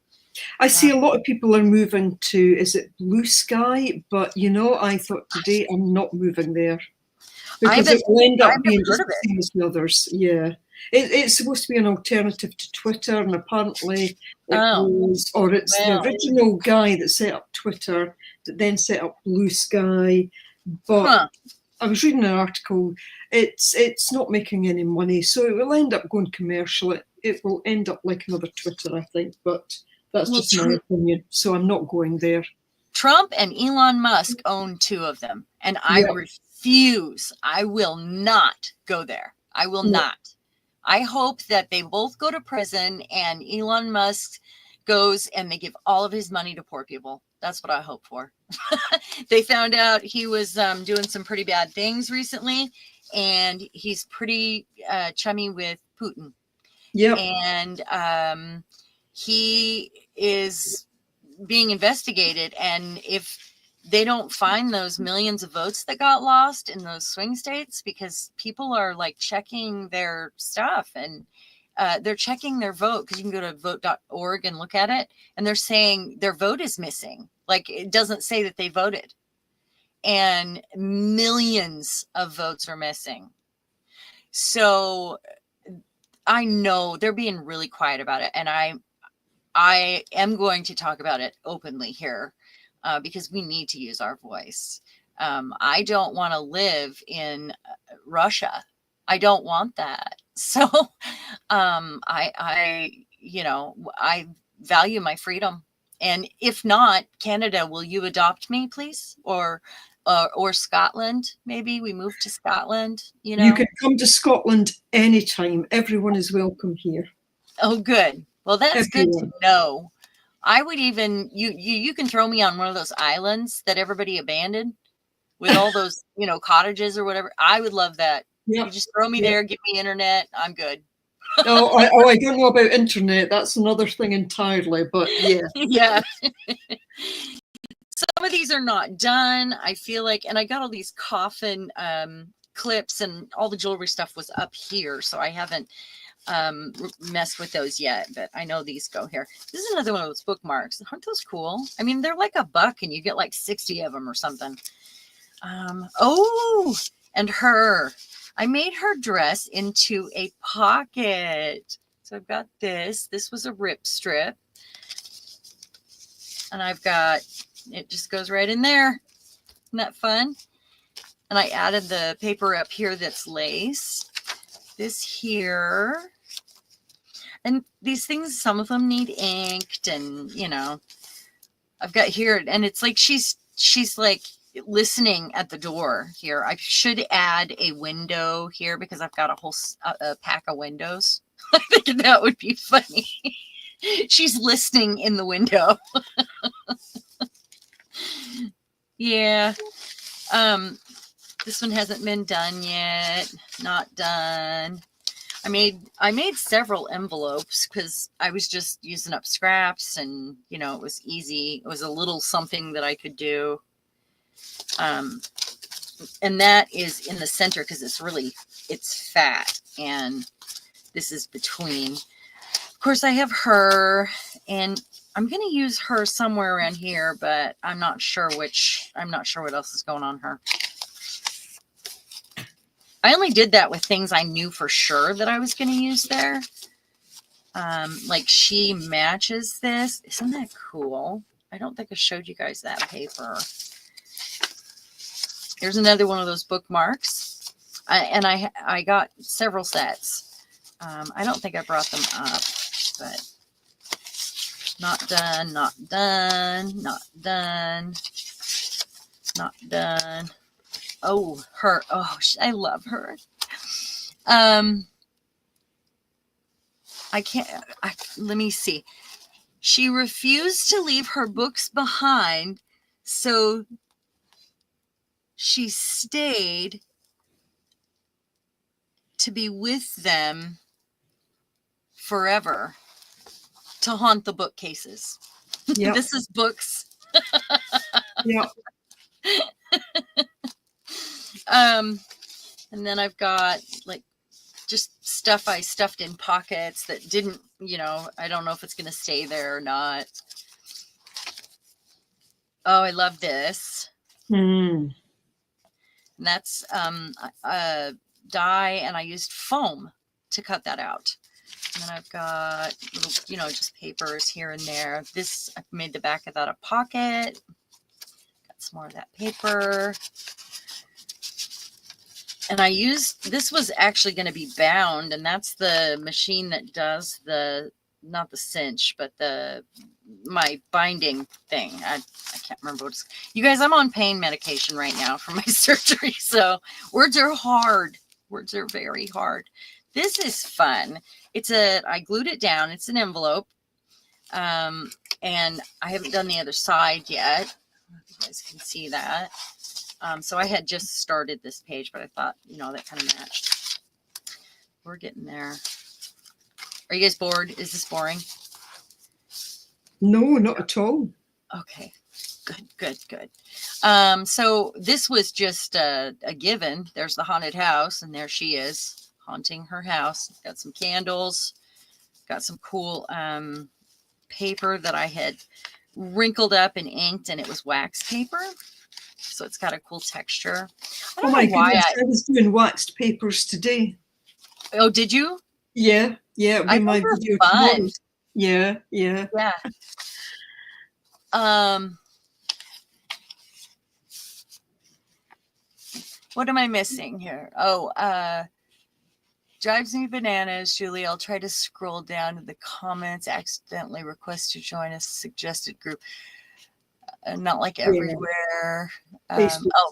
I see a lot of people are moving to, is it Blue Sky? But, you know, I thought today I'm not moving there. Because it will end up being just the same as the others. Yeah. It's supposed to be an alternative to Twitter, and apparently it was, or it's the original guy that set up Twitter that then set up Blue Sky. But I was reading an article, it's not making any money, so it will end up going commercial. It will end up like another Twitter, I think, but that's just my opinion. So I'm not going there. Trump and Elon Musk own 2 of them, and I refuse. I will not go there. I will not. I hope that they both go to prison and Elon Musk goes and they give all of his money to poor people. That's what I hope for. They found out he was doing some pretty bad things recently, and he's pretty chummy with Putin. Yeah. And he is being investigated, and if they don't find those millions of votes that got lost in those swing states, because people are like checking their stuff and they're checking their vote, because you can go to vote.org and look at it, and they're saying their vote is missing. Like it doesn't say that they voted, and millions of votes are missing. So I know they're being really quiet about it, and I am going to talk about it openly here. Because we need to use our voice. I don't want to live in Russia. I don't want that. So I value my freedom. And if not, Canada, will you adopt me, please? Or Scotland, maybe we move to Scotland. You know, you can come to Scotland anytime. Everyone is welcome here. Oh, good. Well, that's good to know. I would even, you can throw me on one of those islands that everybody abandoned with all those, you know, cottages or whatever. I would love that. Yep. You just throw me there, give me internet. I'm good. I don't know about internet. That's another thing entirely, but yeah. Yeah. Some of these are not done. I feel like, and I got all these coffin clips, and all the jewelry stuff was up here. So I haven't messed with those yet, but I know these go here. This is another one of those bookmarks. Aren't those cool? I mean, they're like $1 and you get like 60 of them or something. Oh, and her. I made her dress into a pocket. So I've got this. This was a rip strip. And I've got, it just goes right in there. Isn't that fun? And I added the paper up here that's lace. This here. And these things, some of them need inked, and you know, I've got here, and it's like she's like listening at the door here. I should add a window here because I've got a whole a pack of windows. I think that would be funny. She's listening in the window. Yeah. This one hasn't been done yet. Not done. I made several envelopes because I was just using up scraps, and you know, it was easy. It was a little something that I could do. And that is in the center because it's fat, and this is between. Of course, I have her, and I'm going to use her somewhere around here, but I'm not sure what else is going on her. I only did that with things I knew for sure that I was going to use there. Like she matches this. Isn't that cool? I don't think I showed you guys that paper. Here's another one of those bookmarks. I got several sets. I don't think I brought them up, but not done, not done, not done, not done. Oh, her. Oh, I love her. Let me see. She refused to leave her books behind, so she stayed to be with them forever, to haunt the bookcases. Yep. This is books. Yeah. And then I've got like just stuff I stuffed in pockets that didn't, you know, I don't know if it's going to stay there or not. Oh, I love this. Mm. And that's dye, and I used foam to cut that out. And then I've got little, you know, just papers here and there. This, I made the back of that a pocket. Got some more of that paper. And I used, this was actually going to be bound, and that's the machine that does the, not the cinch, but my binding thing. I can't remember what it's, you guys, I'm on pain medication right now from my surgery, so words are hard. Words are very hard. This is fun. I glued it down. It's an envelope. And I haven't done the other side yet. I don't know if you guys can see that. So I had just started this page, but I thought, you know, that kind of matched. We're getting there. Are you guys bored? Is this boring? No, not at all. Okay, good. So this was just a given. There's the haunted house, and there she is, haunting her house. Got some candles, got some cool paper that I had wrinkled up and inked, and it was wax paper. So it's got a cool texture. I don't know why I was doing waxed papers today. Oh, did you? Yeah. It'll be my video tomorrow. Yeah. What am I missing here? Oh, drives me bananas, Julie. I'll try to scroll down to the comments. Accidentally request to join a suggested group. Not like everywhere.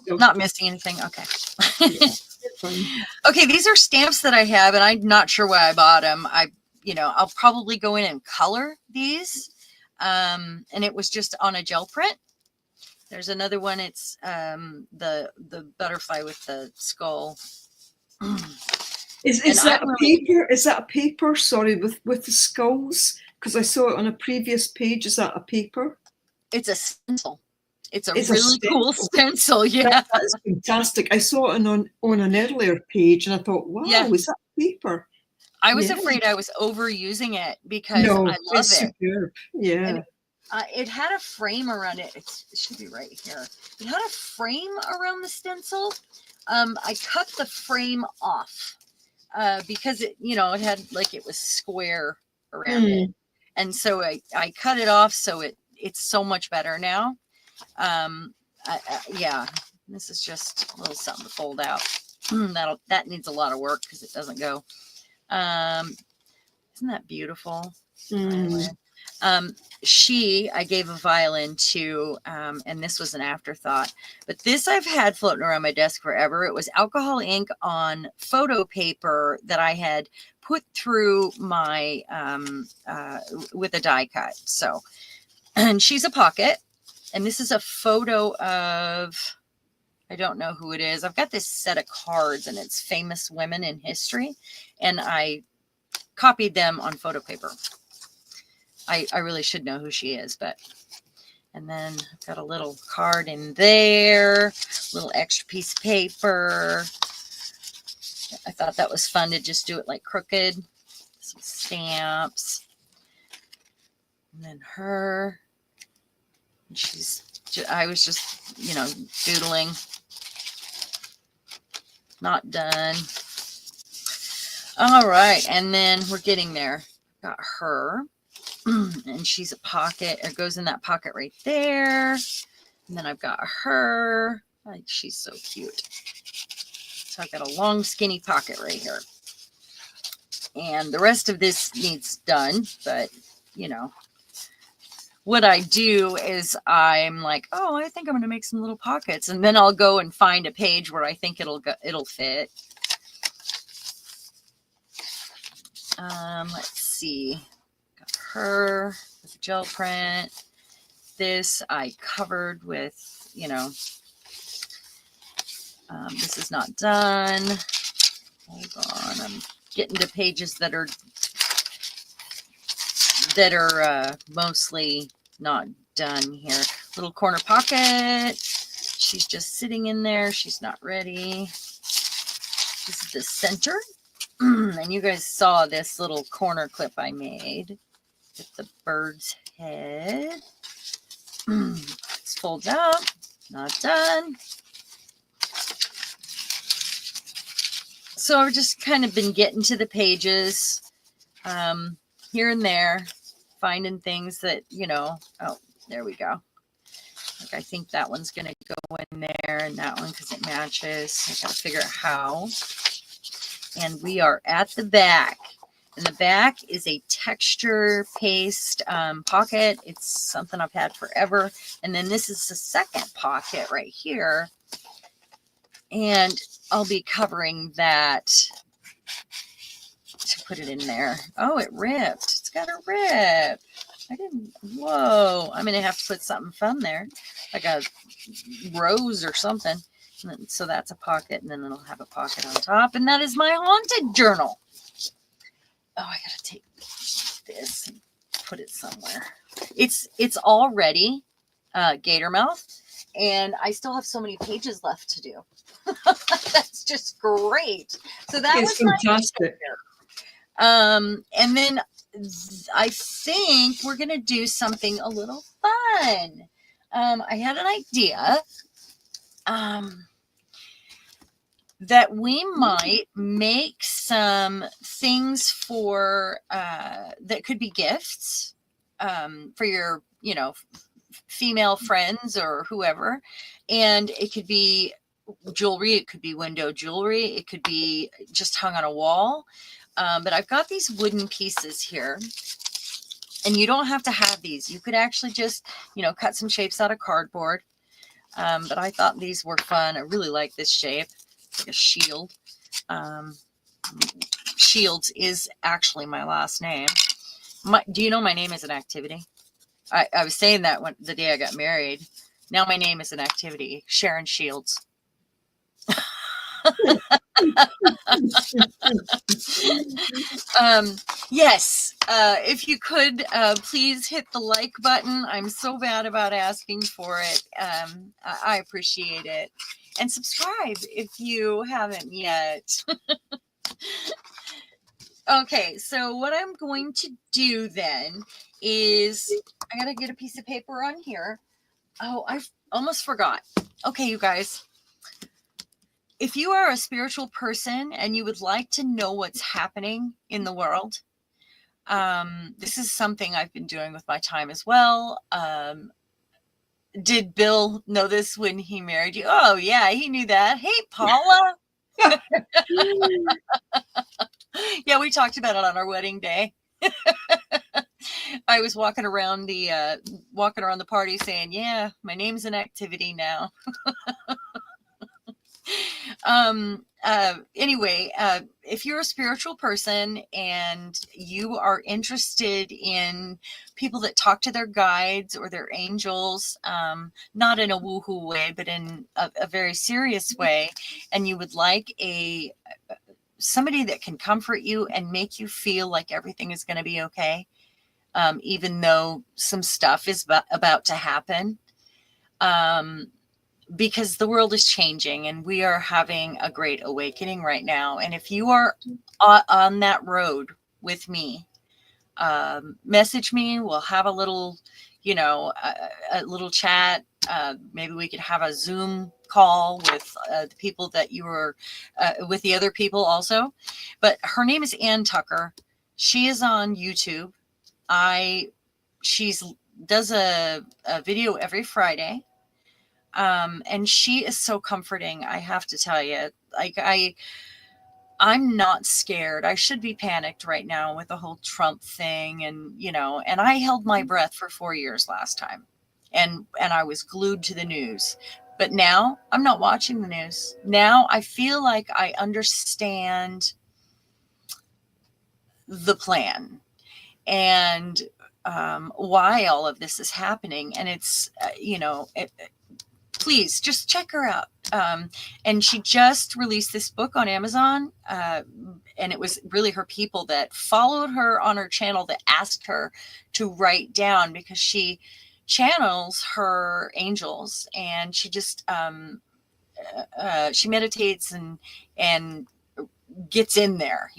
Not missing anything. Okay. Okay, these are stamps that I have, and I'm not sure why I bought them. I'll probably go in and color these. And it was just on a gel print. There's another one. It's the butterfly with the skull. Is that a paper? Is that a paper? Sorry, with the skulls, because I saw it on a previous page. Is that a paper? It's a stencil. It's a really cool stencil. Yeah, that's fantastic. I saw it on an earlier page, and I thought, wow, is that paper? I was afraid I was overusing it because I love it's superb. Yeah. And it had a frame around it. It should be right here. It had a frame around the stencil. I cut the frame off because it had it was square around it, and so I cut it off so it's so much better now. This is just a little something to fold out. That needs a lot of work because it doesn't go. Isn't that beautiful? Anyway. I gave a violin to, and this was an afterthought, but this I've had floating around my desk forever. It was alcohol ink on photo paper that I had put through my, with a die cut. So, and she's a pocket, and this is a photo of, I don't know who it is. I've got this set of cards, and it's famous women in history, and I copied them on photo paper. I really should know who she is, but, and then I've got a little card in there, little extra piece of paper. I thought that was fun to just do it like crooked. Some stamps. And then her. I was just, doodling. Not done. All right. And then we're getting there. Got her. And she's a pocket. It goes in that pocket right there. And then I've got her. Like, she's so cute. So I've got a long, skinny pocket right here. And the rest of this needs done. But, what I do is I'm like, oh, I think I'm going to make some little pockets. And then I'll go and find a page where I think it'll fit. Let's see. Her with a gel print. This I covered with, this is not done. Hold on, I'm getting to pages that are mostly not done here. Little corner pocket. She's just sitting in there. She's not ready. This is the center. And you guys saw this little corner clip I made with the bird's head. Let's fold up. Not done. So I've just kind of been getting to the pages here and there, finding things that, oh, there we go. Like, I think that one's going to go in there, and that one because it matches. I got to figure out how. And we are at the back. And the back is a texture paste pocket. It's something I've had forever. And then this is the second pocket right here. And I'll be covering that to put it in there. Oh, it ripped. It's got a rip. Whoa. I'm going to have to put something fun there. Like a rose or something. So that's a pocket, and then it'll have a pocket on top. And that is my haunted journal. Oh, I got to take this and put it somewhere. It's already gator mouth, and I still have so many pages left to do. That's just great. So that was fantastic. And then I think we're going to do something a little fun. I had an idea. That we might make some things for that could be gifts for your, female friends or whoever. And it could be jewelry. It could be window jewelry. It could be just hung on a wall. But I've got these wooden pieces here. And you don't have to have these. You could actually just, cut some shapes out of cardboard. But I thought these were fun. I really like this shape. Like a shield. Shields is actually my last name. Do you know my name is an activity? I was saying that the day I got married. Now my name is an activity. Sharon Shields. Yes. If you could, please hit the like button. I'm so bad about asking for it. I appreciate it. And subscribe if you haven't yet. Okay, so what I'm going to do then is I got to get a piece of paper on here. Oh, I almost forgot. Okay, you guys. If you are a spiritual person and you would like to know what's happening in the world, this is something I've been doing with my time as well. Did Bill know this when he married you? Oh, yeah, he knew that. Hey, Paula. Yeah, we talked about it on our wedding day. I was walking around the party saying, yeah, my name's an activity now. Anyway, if you're a spiritual person and you are interested in people that talk to their guides or their angels, not in a woohoo way, but in a very serious way, and you would like somebody that can comfort you and make you feel like everything is going to be okay, even though some stuff is about to happen. Because the world is changing and we are having a great awakening right now. And if you are on that road with me, message me. We'll have a little, a little chat. Maybe we could have a Zoom call with the people that you were with, the other people also. But her name is Ann Tucker. She is on YouTube. She's does a video every Friday. And she is so comforting. I have to tell you, like, I'm not scared. I should be panicked right now with the whole Trump thing. And, and I held my breath for 4 years last time, and I was glued to the news, but now I'm not watching the news. Now I feel like I understand the plan and, why all of this is happening. And it's, please just check her out. And she just released this book on Amazon. And it was really her people that followed her on her channel that asked her to write down, because she channels her angels, and she just, she meditates and gets in there,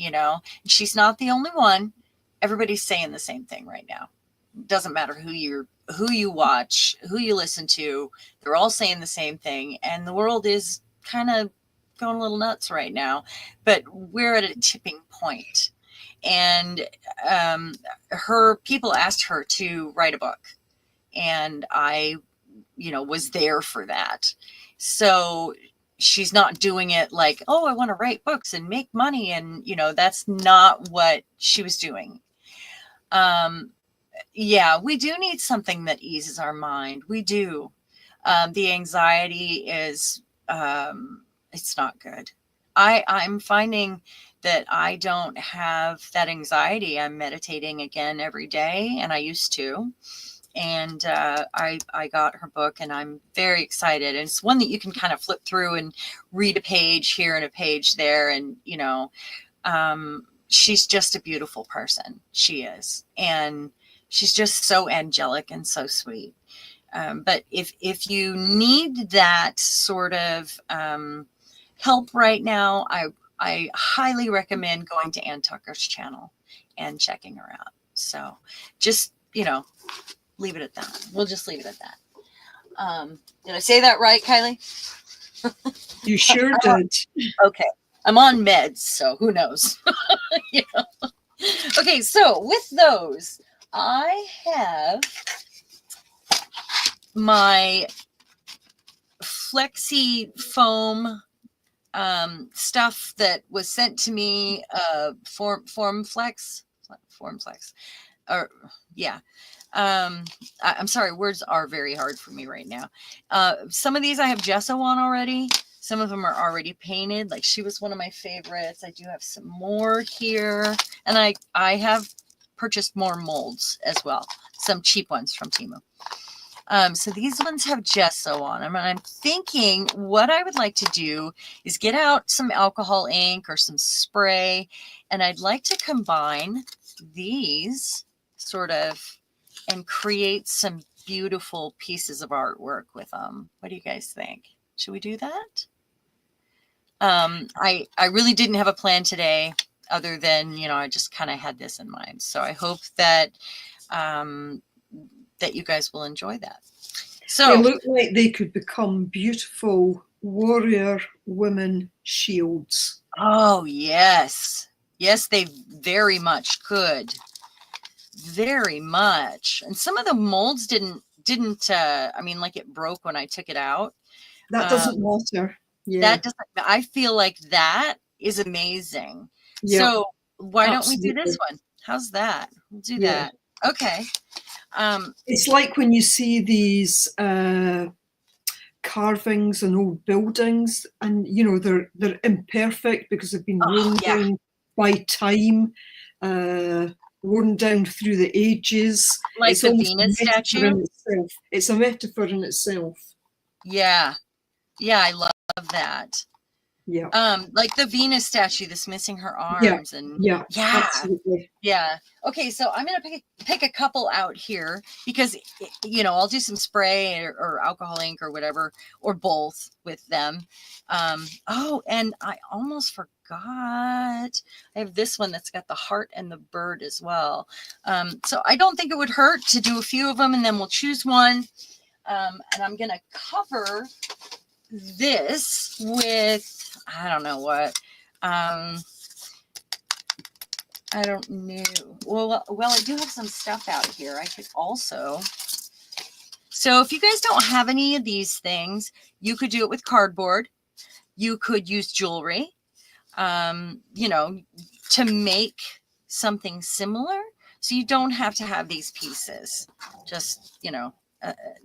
She's not the only one. Everybody's saying the same thing right now. Doesn't matter who you watch, who you listen to, they're all saying the same thing. And the world is kind of going a little nuts right now, but we're at a tipping point. And her people asked her to write a book, and I, was there for that. So she's not doing it like, oh, I want to write books and make money. And, that's not what she was doing. Yeah, we do need something that eases our mind. We do. The anxiety is, it's not good. I'm finding that I don't have that anxiety. I'm meditating again every day, and I used to. And I got her book, and I'm very excited. And it's one that you can kind of flip through and read a page here and a page there. And, she's just a beautiful person. She is. And she's just so angelic and so sweet. But if you need that sort of help right now, I highly recommend going to Ann Tucker's channel and checking her out. So just, leave it at that. We'll just leave it at that. Did I say that right, Kylie? You sure did. Okay. I'm on meds, so who knows? Okay, so with those, I have my flexi foam stuff that was sent to me, formflex, or yeah. I'm sorry, words are very hard for me right now. Some of these I have gesso on already. Some of them are already painted. Like, she was one of my favorites. I do have some more here, and I have purchased more molds as well, some cheap ones from Temu. So these ones have gesso on them, and I'm thinking what I would like to do is get out some alcohol ink or some spray, and I'd like to combine these sort of and create some beautiful pieces of artwork with them. What do you guys think? Should we do that? I really didn't have a plan today, other than, I just kind of had this in mind. So I hope that that you guys will enjoy that. So they look like they could become beautiful warrior women shields. Oh, yes. Yes, they very much could. Very much. And some of the molds didn't I mean, like, it broke when I took it out. That doesn't matter. Yeah. That doesn't, I feel like that is amazing. Yep. So why don't we do this one? How's that? We'll do that. Okay. It's like when you see these carvings on old buildings, and you know they're imperfect because they've been Oh, worn yeah. down by time, worn down through the ages. Like It's the almost a Venus metaphor statue. in itself. It's a metaphor in itself. Yeah. Yeah, I love that. Yeah. Like the Venus statue that's missing her Yeah. arms, and Yeah. yeah, Absolutely. yeah. Okay, so I'm gonna pick a couple out here because I'll do some spray or alcohol ink or whatever, or both with them. Oh, and I almost forgot. I have this one that's got the heart and the bird as well. So I don't think it would hurt to do a few of them, and then we'll choose one. And I'm gonna cover this with, I don't know what. I don't know. Well, I do have some stuff out here. I could also. So if you guys don't have any of these things, you could do it with cardboard. You could use jewelry, to make something similar. So you don't have to have these pieces. Just,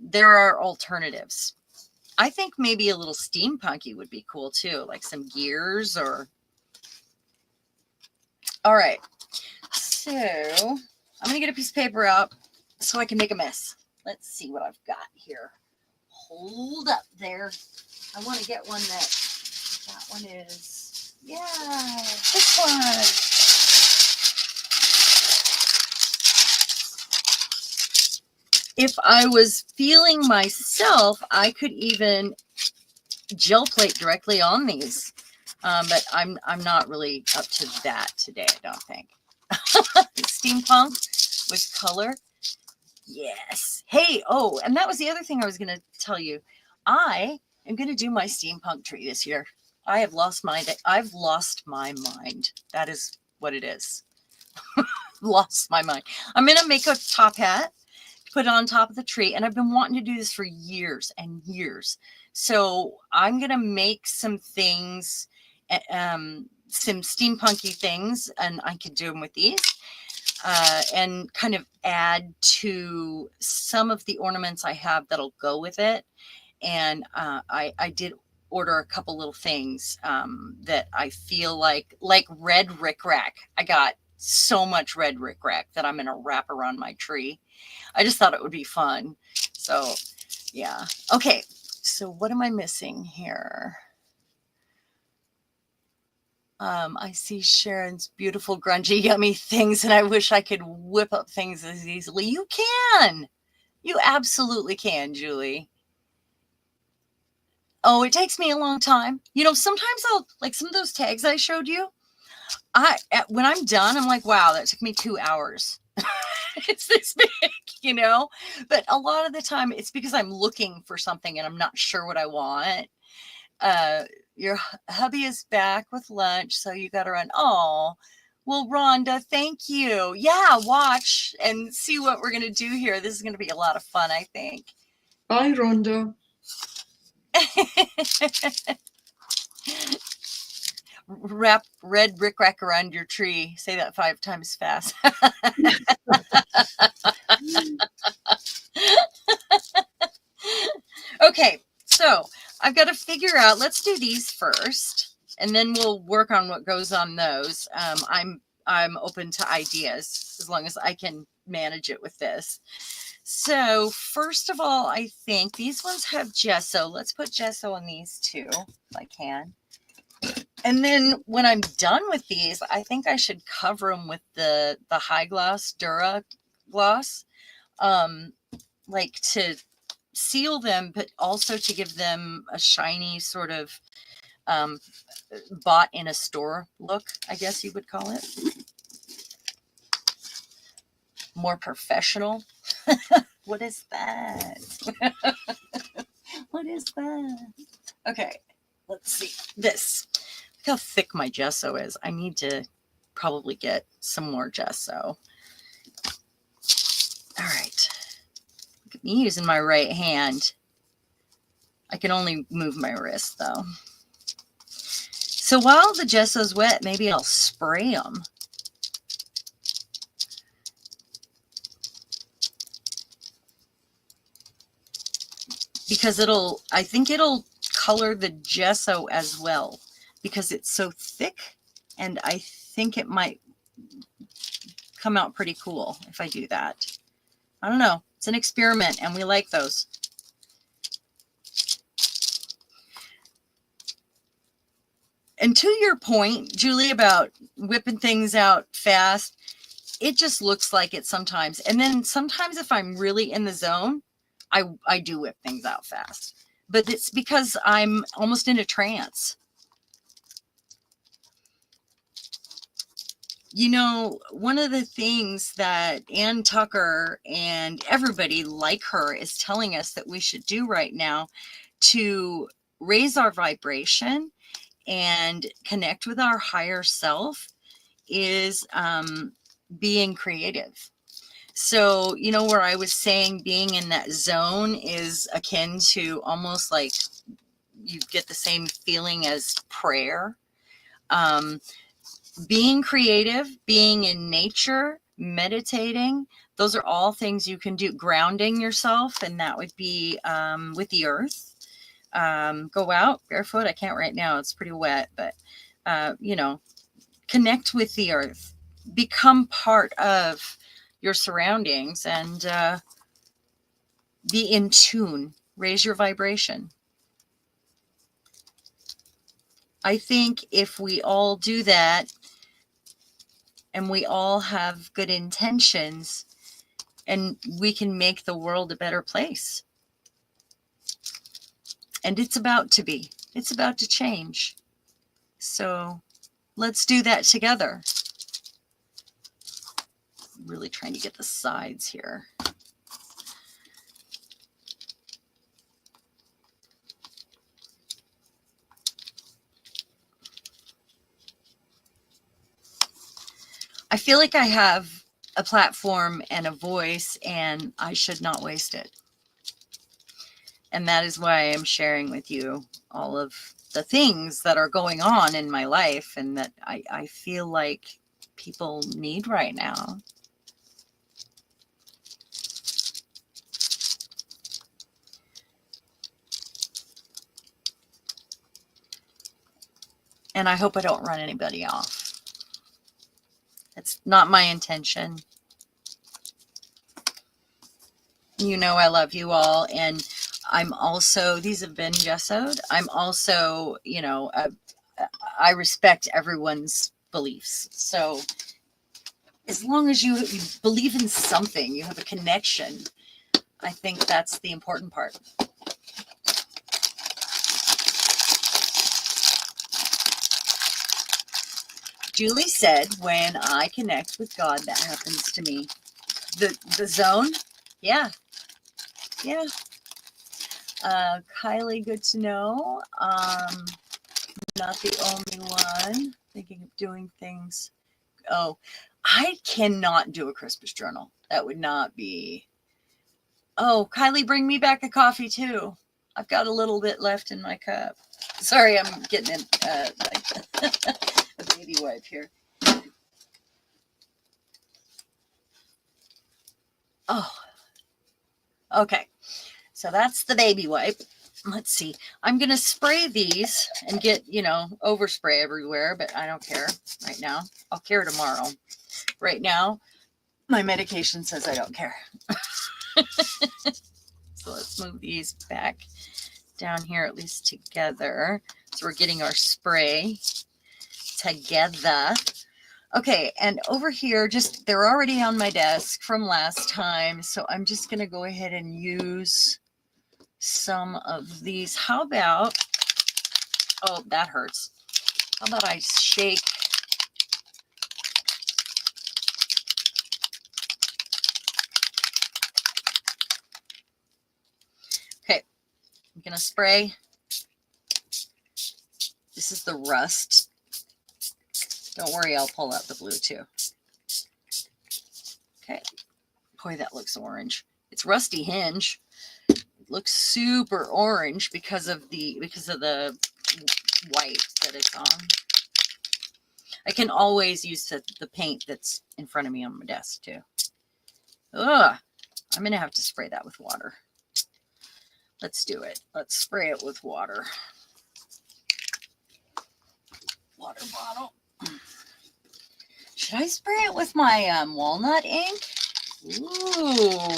there are alternatives. I think maybe a little steampunky would be cool too, like some gears or. All right. So I'm going to get a piece of paper out so I can make a mess. Let's see what I've got here. Hold up there. I want to get one that one is, yeah, this one. If I was feeling myself, I could even gel plate directly on these. But I'm not really up to that today, I don't think. Steampunk with color. Yes. Hey, oh, and that was the other thing I was going to tell you. I am going to do my steampunk tree this year. I've lost my mind. That is what it is. Lost my mind. I'm going to make a top hat, put it on top of the tree, and I've been wanting to do this for years and years. So I'm going to make some things, some steampunky things, and I could do them with these. And kind of add to some of the ornaments I have that'll go with it. And I did order a couple little things that I feel like red rickrack. I got so much red rickrack that I'm going to wrap around my tree. I just thought it would be fun. So, yeah. Okay. So what am I missing here? I see Sharon's beautiful, grungy, yummy things, and I wish I could whip up things as easily. You can. You absolutely can, Julie. Oh, it takes me a long time. Sometimes I'll, like some of those tags I showed you, when I'm done, I'm like, wow, that took me 2 hours. It's this big, But a lot of the time it's because I'm looking for something and I'm not sure what I want. Your hubby is back with lunch, so you got to run. Oh, well, Rhonda, thank you. Yeah, watch and see what we're going to do here. This is going to be a lot of fun, I think. Bye, Rhonda. Wrap red rickrack around your tree. Say that 5 times fast. Okay, so I've got to figure out, let's do these first, and then we'll work on what goes on those. I'm open to ideas as long as I can manage it with this. So first of all, I think these ones have gesso. Let's put gesso on these too, if I can. And then when I'm done with these, I think I should cover them with the high gloss Dura gloss, like to seal them, but also to give them a shiny sort of bought in a store look, I guess you would call it. More professional. What is that? What is that? Okay, let's see. This. Look how thick my gesso is. I need to probably get some more gesso. All right. Look at me using my right hand. I can only move my wrist though. So while the gesso's wet, maybe I'll spray them. because I think it'll color the gesso as well because it's so thick, and I think it might come out pretty cool if I do that. I don't know. It's an experiment, and we like those. And to your point, Julie, about whipping things out fast, it just looks like it sometimes. And then sometimes if I'm really in the zone, I do whip things out fast. But it's because I'm almost in a trance. You know, one of the things that Ann Tucker and everybody like her is telling us that we should do right now to raise our vibration and connect with our higher self is being creative. So, you know, where I was saying being in that zone is akin to almost like you get the same feeling as prayer. Being creative, being in nature, meditating, those are all things you can do. Grounding yourself, and that would be with the earth. Go out barefoot. I can't right now. It's pretty wet, but, you know, connect with the earth. Become part of your surroundings and be in tune. Raise your vibration. I think if we all do that, and we all have good intentions, and we can make the world a better place. And it's about to be. It's about to change. So let's do that together. Really trying to get the sides here. I feel like I have a platform and a voice, and I should not waste it. And that is why I'm sharing with you all of the things that are going on in my life and that I feel like people need right now. And I hope I don't run anybody off. It's not my intention. You know I love you all, and I'm also, these have been gessoed. I'm also, you know, I respect everyone's beliefs. So as long as you believe in something, you have a connection, I think that's the important part. Julie said, when I connect with God, that happens to me. The zone? Yeah. Yeah. Kylie, good to know. Not the only one. Thinking of doing things. Oh, I cannot do a Christmas journal. That would not be. Oh, Kylie, bring me back a coffee too. I've got a little bit left in my cup. Sorry, I'm getting a baby wipe here. Oh, okay. So that's the baby wipe. Let's see. I'm going to spray these and get, you know, overspray everywhere, but I don't care right now. I'll care tomorrow. Right now, my medication says I don't care. So let's move these back down here, at least together. So we're getting our spray together. Okay, and over here, just they're already on my desk from last time. So I'm just going to go ahead and use some of these. How about, oh, that hurts. How about I shake okay, I'm gonna spray. This is the rust. Don't worry, I'll pull out the blue too. Okay, boy, that looks orange. It's rusty hinge. It looks super orange because of the white that it's on. I can always use the paint that's in front of me on my desk too. Ugh, I'm gonna have to spray that with water. Let's do it. Let's spray it with water. Water bottle. Should I spray it with my walnut ink? Ooh.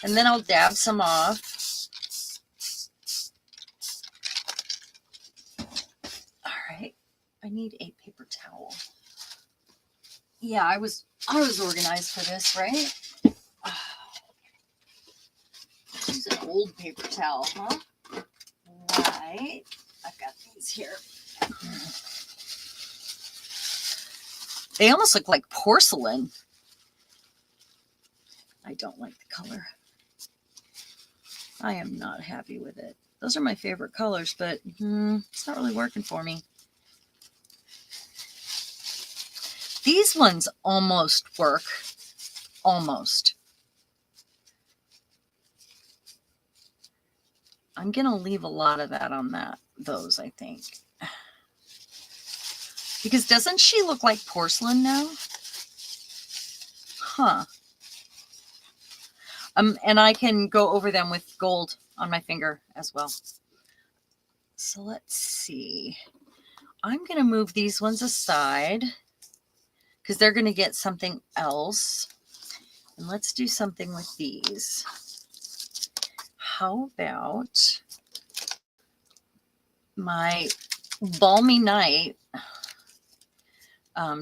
And then I'll dab some off. All right. I need a paper towel. Yeah, I was organized for this, right? Use an old paper towel, huh? Right. I've got these here. They almost look like porcelain. I don't like the color. I am not happy with it. Those are my favorite colors, but it's not really working for me. These ones almost work. Almost. I'm going to leave a lot of that on those, I think. Because doesn't she look like porcelain now? Huh. And I can go over them with gold on my finger as well. So let's see. I'm going to move these ones aside because they're going to get something else. And let's do something with these. How about my Balmy Night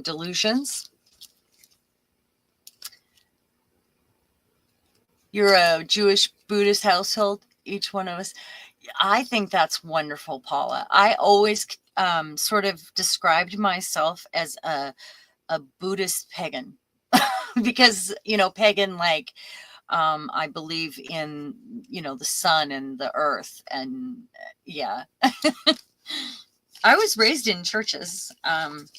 Delusions? You're a Jewish Buddhist household, each one of us. I think that's wonderful, Paula. I always sort of described myself as a Buddhist pagan because, pagan, like, I believe in, the sun and the earth. And yeah, I was raised in churches, and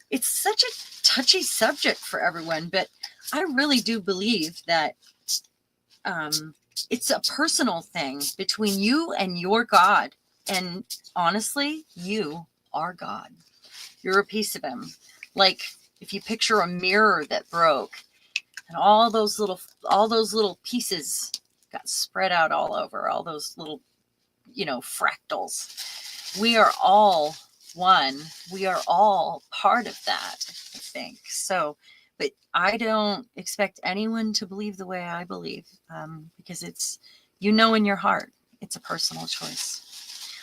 it's such a touchy subject for everyone, but I really do believe that it's a personal thing between you and your God. And honestly, you are God. You're a piece of him. Like if you picture a mirror that broke and all those little pieces got spread out all over, all those little, fractals. We are all one. We are all part of that, I think. So, but I don't expect anyone to believe the way I believe, because it's, in your heart, it's a personal choice.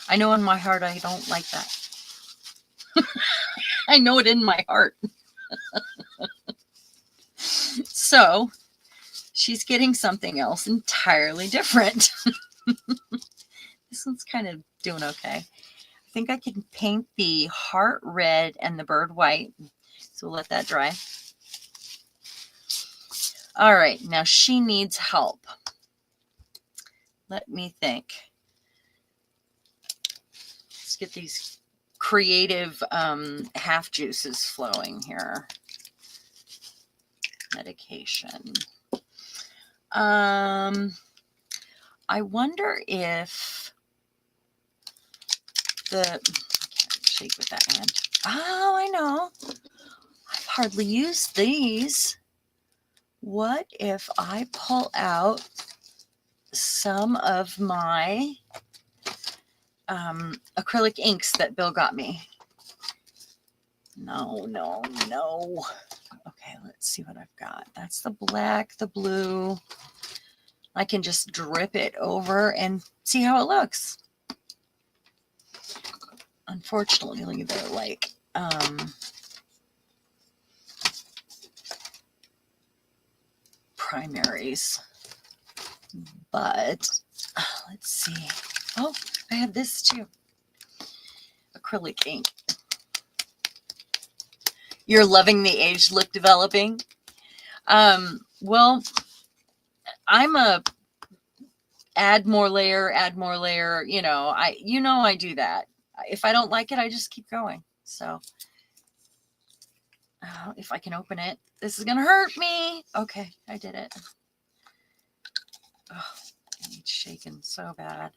I know in my heart I don't like that. I know it in my heart. So she's getting something else entirely different. This one's kind of doing okay. I think I can paint the heart red and the bird white. So we'll let that dry. All right, now she needs help. Let me think. Let's get these creative half juices flowing here. Medication. I wonder if I can't shake with that hand. Oh, I know. I've hardly used these. What if I pull out some of my acrylic inks that Bill got me? No. Okay, let's see what I've got. That's the black, the blue. I can just drip it over and see how it looks. Unfortunately, they're like primaries. But let's see. Oh, I have this too. Acrylic ink. You're loving the age look developing. Well, I'm a add more layer. I do that. If I don't like it, I just keep going. So if I can open it, this is gonna hurt me. Okay, I did it. Oh, it's shaking so bad.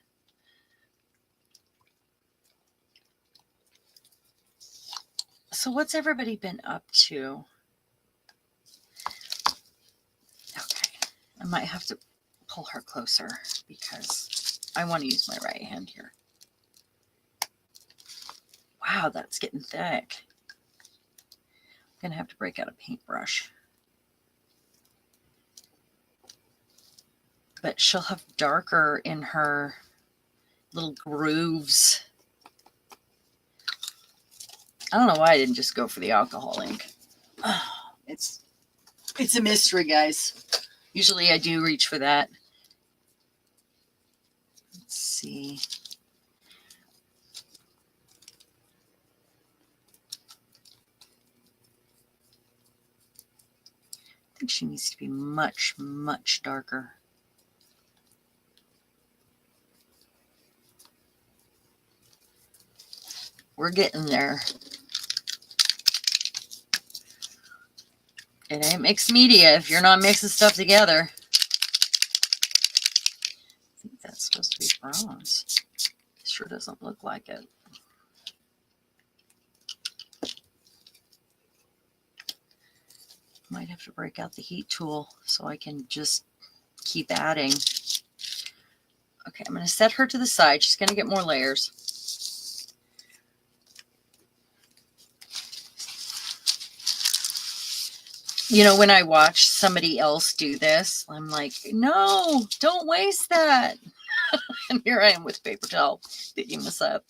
So what's everybody been up to? Okay. might have to pull her closer because I want to use my right hand here. Wow, that's getting thick. I'm going to have to break out a paintbrush. But she'll have darker in her little grooves. I don't know why I didn't just go for the alcohol ink. Oh, it's a mystery, guys. Usually I do reach for that. Let's see. I think she needs to be much, much darker. We're getting there. It ain't mixed media if you're not mixing stuff together. I think that's supposed to be bronze. It sure doesn't look like it. Might have to break out the heat tool so I can just keep adding. Okay, I'm going to set her to the side. She's going to get more layers. You know, when I watch somebody else do this, I'm like, no, don't waste that. And here I am with paper towel picking this up.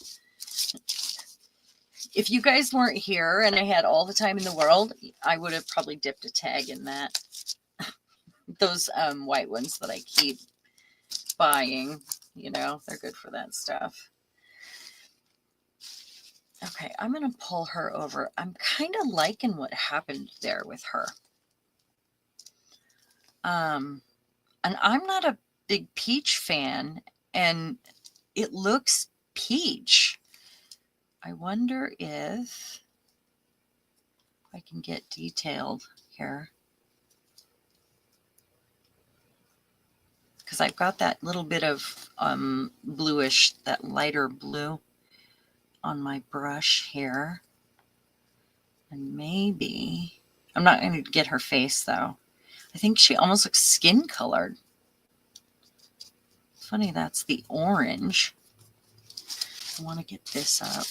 If you guys weren't here and I had all the time in the world, I would have probably dipped a tag in that. Those white ones that I keep buying, you know, they're good for that stuff. Okay, I'm going to pull her over. I'm kind of liking what happened there with her. And I'm not a big peach fan, and it looks peach. I wonder if I can get detailed here. Because I've got that little bit of bluish, that lighter blue on my brush here. And maybe, I'm not going to get her face though. I think she almost looks skin colored. Funny, that's the orange. I want to get this up.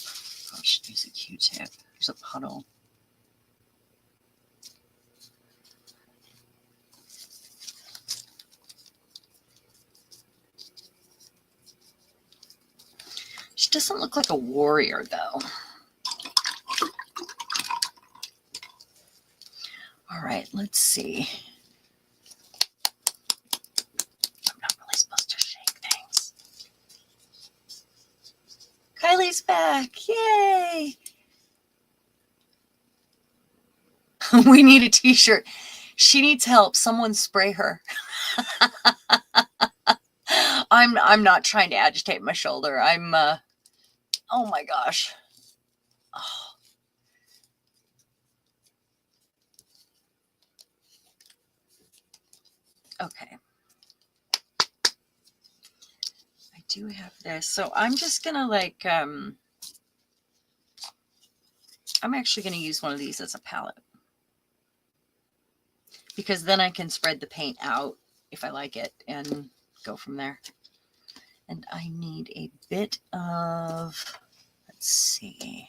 Oh, I should use a Q-tip. There's a puddle. She doesn't look like a warrior, though. All right, let's see. I'm not really supposed to shake things. Kylie's back. Yay! We need a t-shirt. She needs help. Someone spray her. I'm not trying to agitate my shoulder. Oh my gosh. Oh. Okay. I do have this. So I'm just going to like, I'm actually going to use one of these as a palette. Because then I can spread the paint out if I like it and go from there. And I need a bit of, let's see,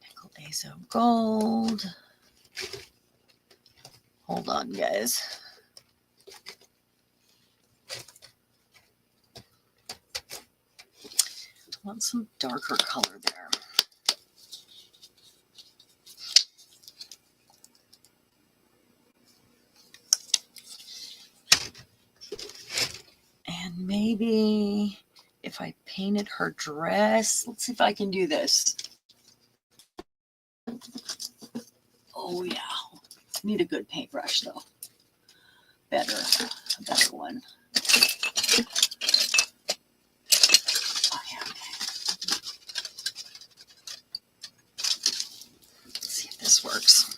Nickel Azo Gold. Hold on, guys. I want some darker color there. And maybe if I painted her dress, let's see if I can do this. Oh yeah, need a good paintbrush though. A better one. Oh yeah, okay. Let's see if this works.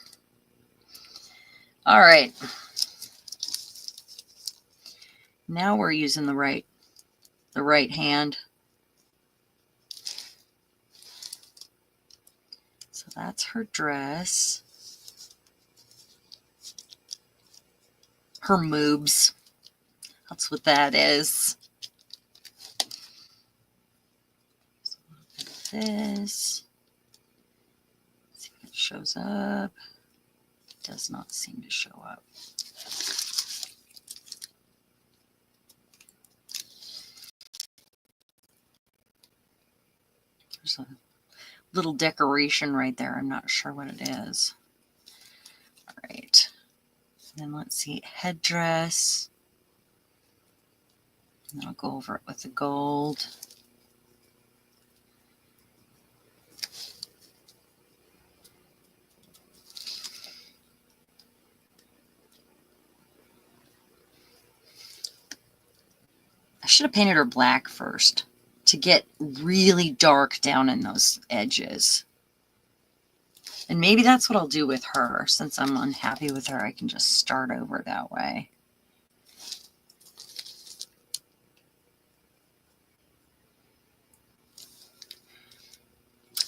All right. Now we're using the right hand. So that's her dress. her moobs. That's what that is. This. Let's see if it shows up. It does not seem to show up. There's a little decoration right there. I'm not sure what it is. All right. Then let's see, headdress. And I'll go over it with the gold. I should have painted her black first to get really dark down in those edges. And maybe that's what I'll do with her. Since I'm unhappy with her, I can just start over that way.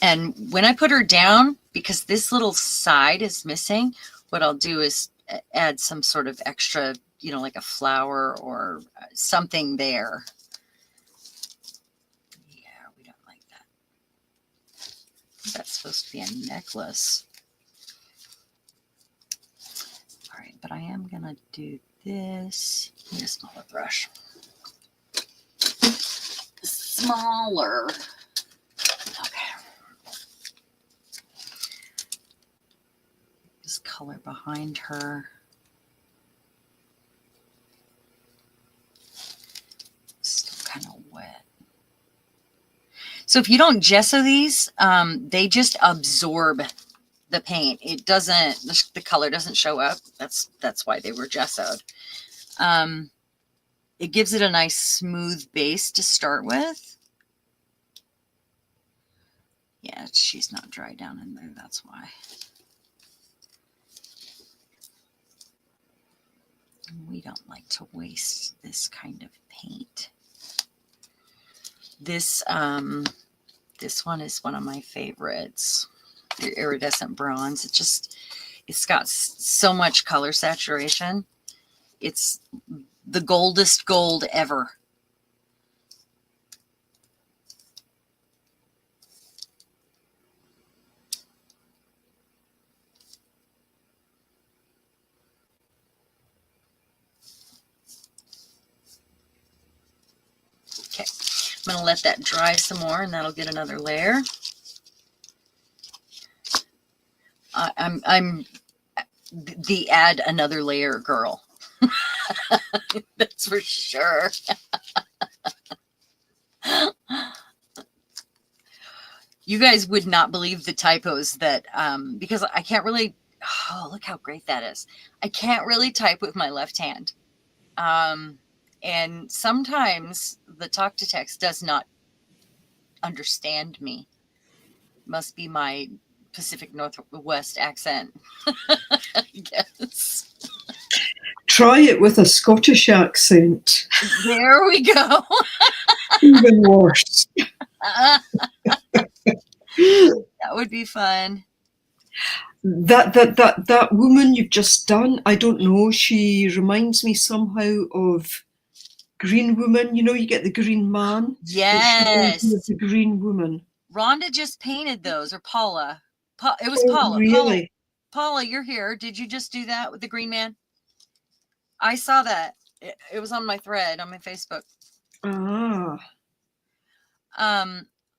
And when I put her down, because this little side is missing, what I'll do is add some sort of extra, you know, like a flower or something there. Yeah, we don't like that. That's supposed to be a necklace. All right, but I am going to do this. I need a smaller brush. Smaller. Color behind her. Still kind of wet. So if you don't gesso these, they just absorb the paint. It doesn't, the color doesn't show up. That's why they were gessoed. It gives it a nice smooth base to start with. Yeah, she's not dry down in there. That's why. We don't like to waste this kind of paint. This this one is one of my favorites. The iridescent bronze. It's got so much color saturation. It's the goldest gold ever. Okay, I'm going to let that dry some more, and that'll get another layer. I'm the add another layer girl. That's for sure. You guys would not believe the typos that, because I can't really, oh, look how great that is. I can't really type with my left hand. And sometimes the talk to text does not understand me. Must be my Pacific Northwest accent, I guess. Try it with a Scottish accent. There we go. Even worse. That would be fun. That woman you've just done, I don't know, she reminds me somehow of Green Woman. You know, you get the Green Man. Yes. The Green Woman. Rhonda just painted those, or Paula. It was Oh, Paula. really? Paula, you're here. Did you just do that with the Green Man? I saw that. It was on my thread on my Facebook. Ah.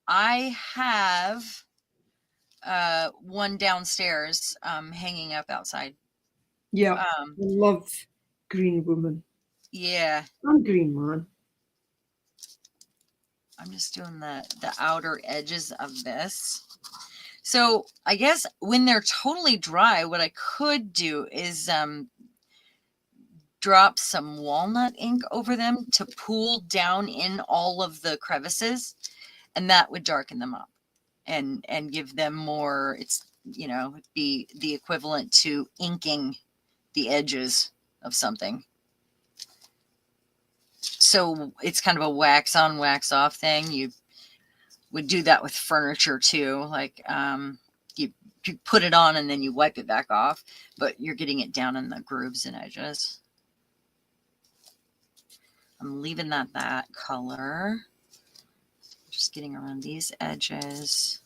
I have one downstairs hanging up outside. Yeah. I love Green Woman. Yeah. And Green Man. I'm just doing the outer edges of this. So I guess when they're totally dry, what I could do is drop some walnut ink over them to pool down in all of the crevices, and that would darken them up and give them more, it's, you know, be the equivalent to inking the edges of something. So it's kind of a wax on, wax off thing. You would do that with furniture too. Like you put it on and then you wipe it back off, but you're getting it down in the grooves and edges. I'm leaving that color. Just getting around these edges.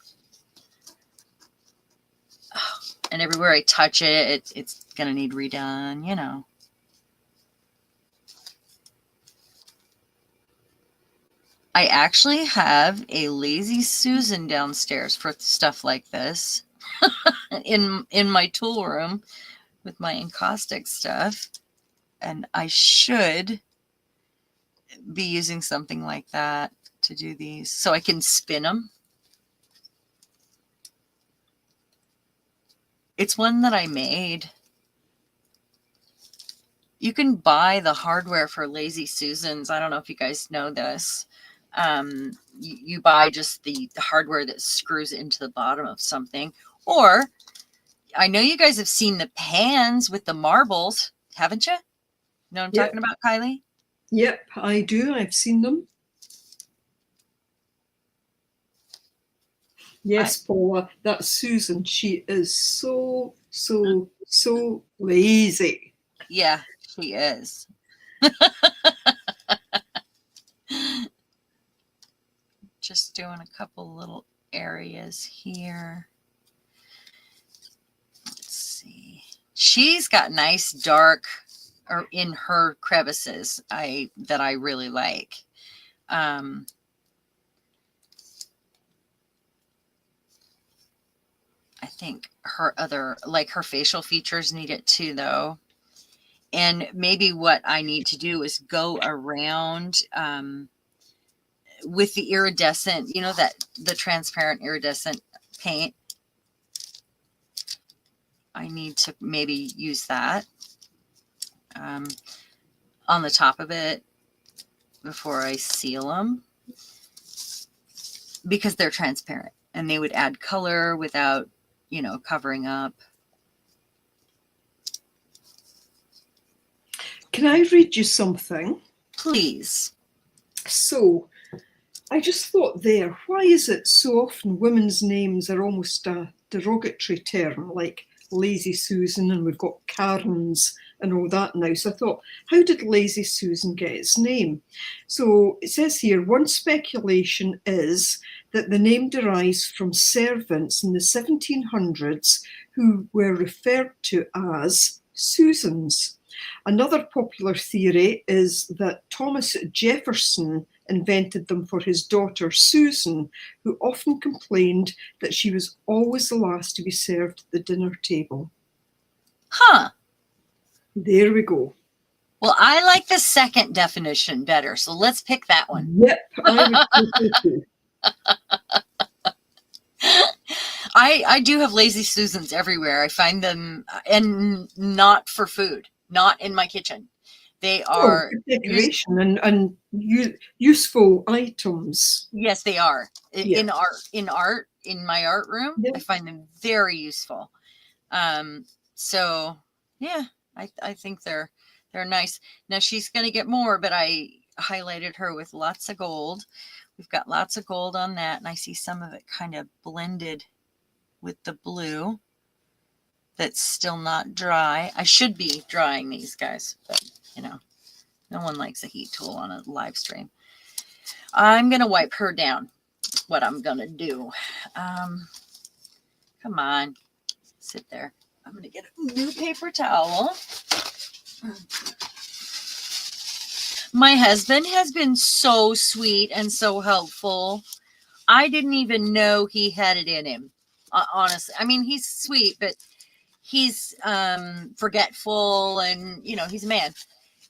Oh, and everywhere I touch it, it's going to need redone, you know. I actually have a Lazy Susan downstairs for stuff like this in my tool room with my encaustic stuff. And I should be using something like that to do these so I can spin them. It's one that I made. You can buy the hardware for Lazy Susans. I don't know if you guys know this. You buy just the hardware that screws into the bottom of something. Or I know you guys have seen the pans with the marbles, haven't you? You know what I'm talking about, Kylie? Yep, I do. I've seen them. Yes, Paula, that Susan, she is so lazy. Yeah, she is. Just doing a couple little areas here. Let's see. She's got nice dark or in her crevices that I really like. I think her other, like her facial features need it too, though. And maybe what I need to do is go around with the iridescent, you know, the transparent iridescent paint. I need to maybe use that on the top of it before I seal them, because they're transparent and they would add color without, you know, covering up. Can I read you something? Please. So, I just thought there, why is it so often women's names are almost a derogatory term, like Lazy Susan, and we've got Karens and all that now. So I thought, how did Lazy Susan get its name? So it says here, one speculation is that the name derives from servants in the 1700s who were referred to as Susans. Another popular theory is that Thomas Jefferson invented them for his daughter Susan, who often complained that she was always the last to be served at the dinner table. Huh. There we go. Well, I like the second definition better, so let's pick that one. Yep, I would too. I do have Lazy Susans everywhere. I find them, and not for food, not in my kitchen. They are decoration and useful items. Yes, they are. Yeah. In my art room, yeah. I find them very useful. So yeah, I think they're nice. Now she's going to get more, but I highlighted her with lots of gold. We've got lots of gold on that, and I see some of it kind of blended with the blue that's still not dry. I should be drying these guys, but you know, no one likes a heat tool on a live stream. I'm going to wipe her down. That's what I'm going to do. Come on, sit there. I'm going to get a new paper towel. My husband has been so sweet and so helpful. I didn't even know he had it in him. Honestly, I mean, he's sweet, but he's forgetful, and you know, he's a man.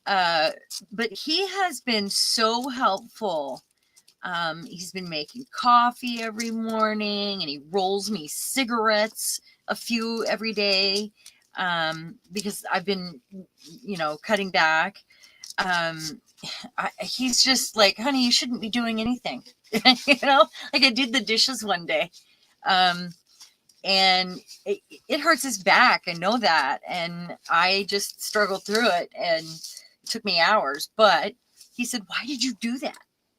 But he has been so helpful. He's been making coffee every morning, and he rolls me cigarettes, a few every day, because I've been, you know, cutting back. He's just like, honey, you shouldn't be doing anything. You know, like I did the dishes one day. And it hurts his back. I know that. And I just struggled through it, and it took me hours. But he said, why did you do that?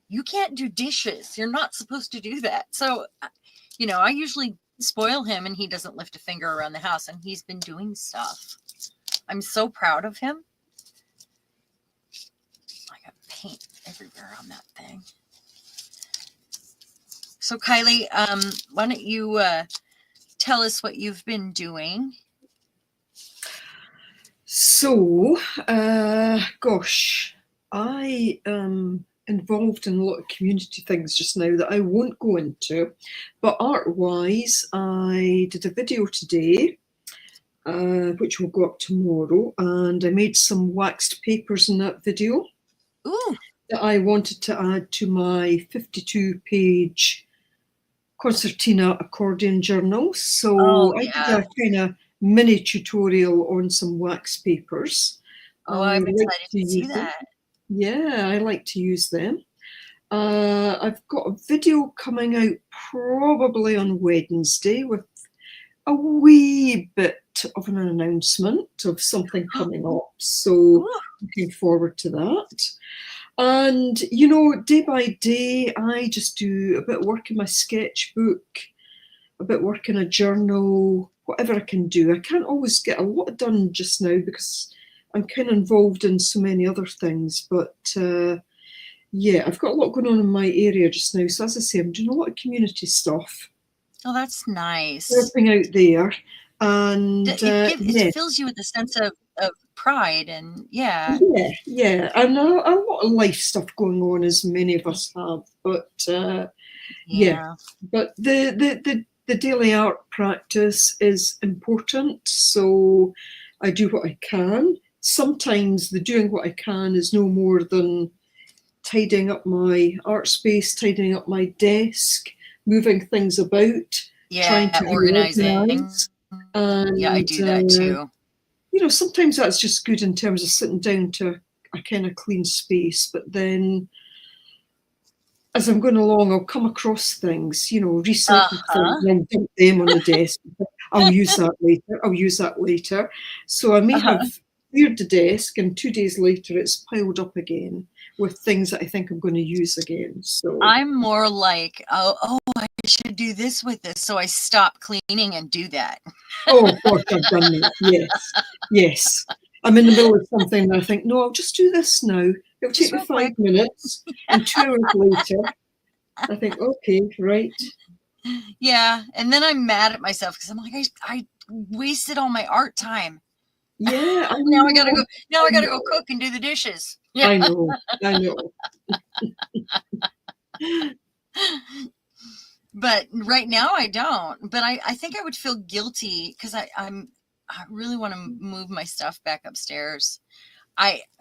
You can't do dishes. You're not supposed to do that. So, you know, I usually spoil him, and he doesn't lift a finger around the house, and he's been doing stuff. I'm so proud of him. I got paint everywhere on that thing. So Kylie, why don't you tell us what you've been doing? So, gosh, I am involved in a lot of community things just now that I won't go into, but art-wise, I did a video today, which will go up tomorrow, and I made some waxed papers in that video. Ooh. That I wanted to add to my 52-page concertina accordion journal. So I did a kind of mini tutorial on some wax papers. Oh, I'm excited to see that. Yeah, I like to use them. I've got a video coming out probably on Wednesday with a wee bit of an announcement of something coming up. So looking forward to that. And, you know, day by day, I just do a bit of work in my sketchbook, a bit of work in a journal, whatever I can do. I can't always get a lot done just now because I'm kind of involved in so many other things. But yeah, I've got a lot going on in my area just now. So as I say, I'm doing a lot of community stuff. Oh, that's nice. Helping out there. And it fills you with a sense of pride and yeah, and a lot of life stuff going on, as many of us have, but but the daily art practice is important, so I do what I can. Sometimes the doing what I can is no more than tidying up my art space, tidying up my desk, moving things about, trying to organizing. And, I do that too. You know, sometimes that's just good in terms of sitting down to a kind of clean space, but then as I'm going along, I'll come across things, you know, recycle things and then dump them on the desk. I'll use that later. So I may have cleared the desk and 2 days later it's piled up again with things that I think I'm going to use again. So I'm more like, oh, I should do this with this. So I stop cleaning and do that. Oh, of course, I've done that. Yes. I'm in the middle of something and I think, no, I'll just do this now. It'll take me 5 minutes. And 2 hours later, I think, okay, right. Yeah. And then I'm mad at myself because I'm like, I wasted all my art time. Yeah. Now I gotta go cook and do the dishes. Yeah. I know. But right now I don't. But I think I would feel guilty because I really want to move my stuff back upstairs.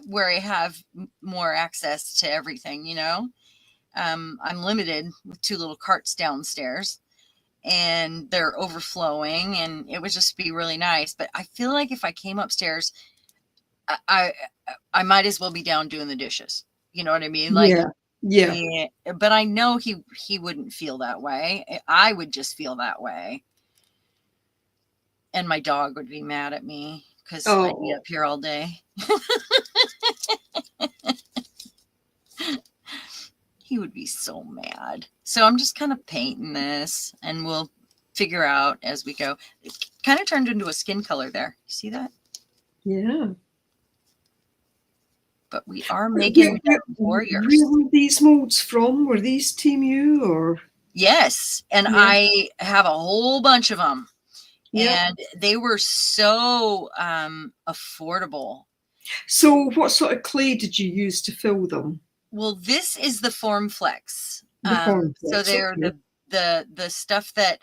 Where I have more access to everything, you know. I'm limited with 2 little carts downstairs and they're overflowing and it would just be really nice. But I feel like if I came upstairs, I might as well be down doing the dishes. You know what I mean? Like, yeah. But I know he wouldn't feel that way. I would just feel that way. And my dog would be mad at me because I'd be up here all day. He would be so mad. So I'm just kind of painting this and we'll figure out as we go. It kind of turned into a skin color there. You see that? Yeah. But we are making warriors. Where were these molds from? Were these Team U or? Yes. And I have a whole bunch of them. Yeah. And they were so affordable. So what sort of clay did you use to fill them? Well, this is the formflex. So they're the stuff that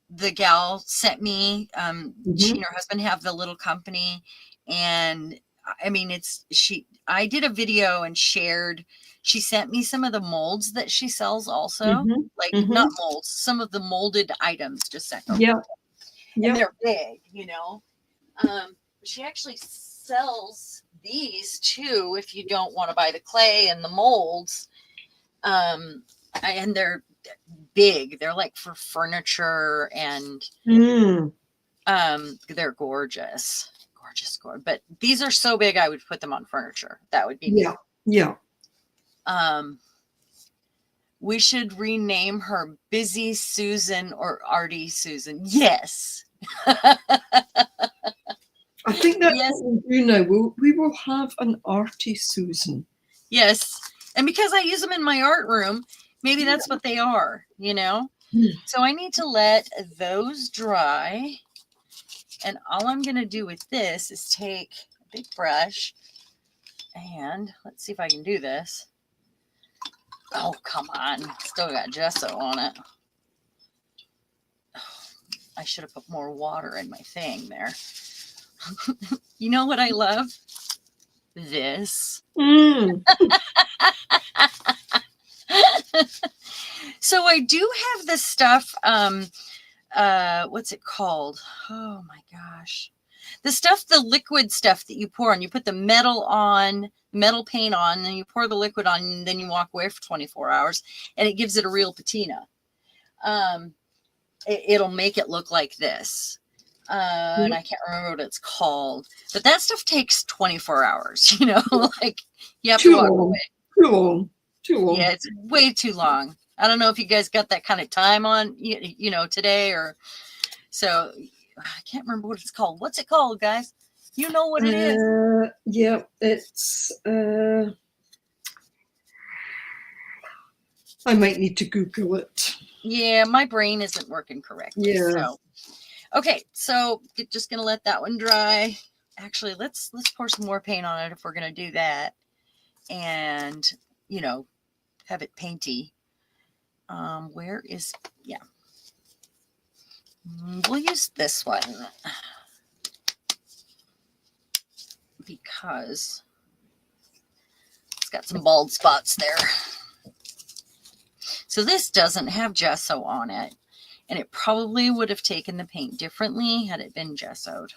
the gal sent me. She and her husband have the little company, and I mean I did a video and shared. She sent me some of the molds that she sells also, not molds, some of the molded items. Just a second. Yeah. And they're big, you know. She actually sells these too if you don't want to buy the clay and the molds. And they're big. They're like for furniture and they're gorgeous. But these are so big I would put them on furniture. That would be Yeah. We should rename her Busy Susan or Artie Susan. Yes. I think that's what we'll do now. We will have an Artie Susan. Yes. And because I use them in my art room, maybe that's what they are, you know? So I need to let those dry. And all I'm going to do with this is take a big brush and let's see if I can do this. Oh, come on. Still got gesso on it. I should have put more water in my thing there. You know what I love? This. So I do have this stuff. What's it called? Oh my gosh. The liquid stuff that you pour on, you put the metal paint on, and you pour the liquid on, and then you walk away for 24 hours, and it gives it a real patina. It'll make it look like this. And I can't remember what it's called, but that stuff takes 24 hours, you know, like you have to walk away. Too long. Yeah, it's way too long. I don't know if you guys got that kind of time on, you know, today or so. I can't remember what it's called. What's it called, guys? You know what it is. Yeah, it's, I might need to Google it. Yeah, my brain isn't working correctly. Yeah. So, okay, so just gonna let that one dry. Actually, let's pour some more paint on it if we're gonna do that, and you know, have it painty. Where is we'll use this one because it's got some bald spots there. So this doesn't have gesso on it, and it probably would have taken the paint differently had it been gessoed.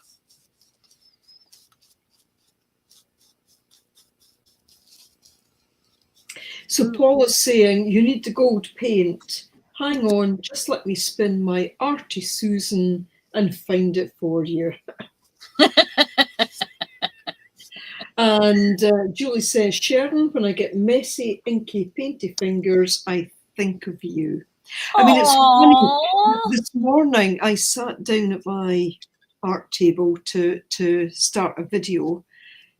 So Paul is saying, you need the gold paint. Hang on, just let me spin my Artie Susan and find it for you. And Julie says, Sharon, when I get messy, inky, painty fingers, I think of you. I mean, it's funny. This morning, I sat down at my art table to start a video.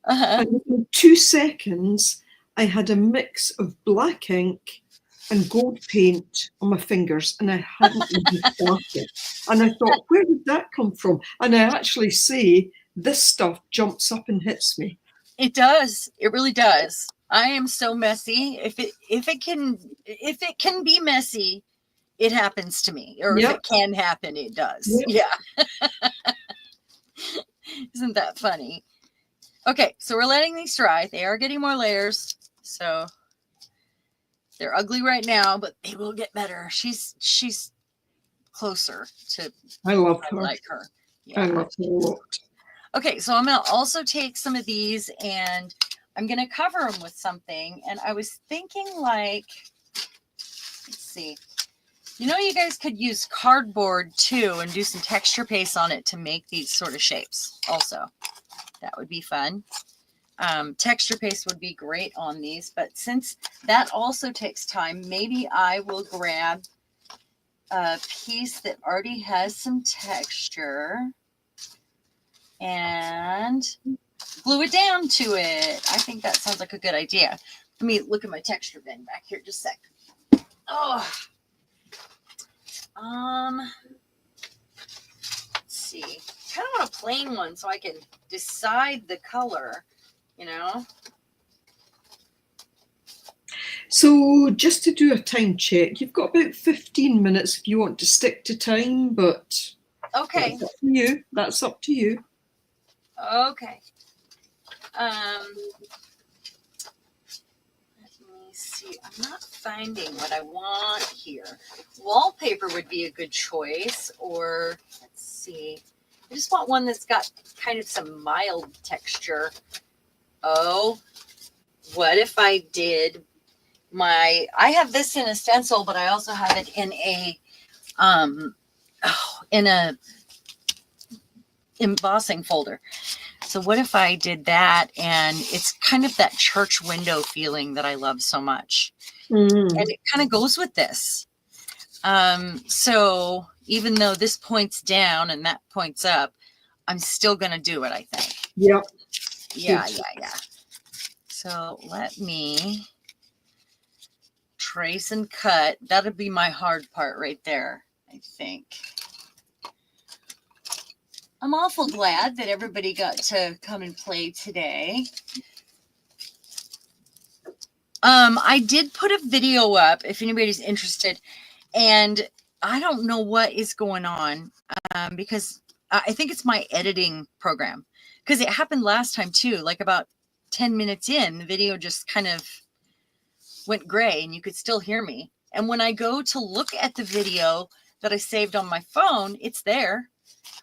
And within 2 seconds, I had a mix of black ink and gold paint on my fingers, and I hadn't even started. And I thought, where did that come from? And I actually say, this stuff jumps up and hits me. It does. It really does. I am so messy. If it can be messy, it happens to me. Or if it can happen, it does. Yeah. Isn't that funny? Okay, so we're letting these dry. They are getting more layers. So they're ugly right now, but they will get better. She's closer to I love her. Like her. Yeah. I love her a lot. Okay, so I'm going to also take some of these and I'm going to cover them with something. And I was thinking like, let's see, you know, you guys could use cardboard too and do some texture paste on it to make these sort of shapes also. That would be fun. Texture paste would be great on these, but since that also takes time, maybe I will grab a piece that already has some texture and glue it down to it. I think that sounds like a good idea. Let me look at my texture bin back here just a sec. Oh, let's see. I kind of want a plain one so I can decide the color, you know. So just to do a time check, you've got about 15 minutes if you want to stick to time, but okay, that's up to you. That's up to you. Okay. Let me see. I'm not finding what I want here. Wallpaper would be a good choice, or let's see. I just want one that's got kind of some mild texture. Oh, what if I did I have this in a stencil, but I also have it in a embossing folder. So what if I did that, and it's kind of that church window feeling that I love so much. And it kind of goes with this. So even though this points down and that points up, I'm still going to do it, I think. Yep. Yeah. So let me trace and cut. That'll be my hard part right there, I think. I'm awful glad that everybody got to come and play today. I did put a video up if anybody's interested, and I don't know what is going on because I think it's my editing program, because it happened last time too. Like about 10 minutes in, the video just kind of went gray and you could still hear me. And when I go to look at the video that I saved on my phone, it's there.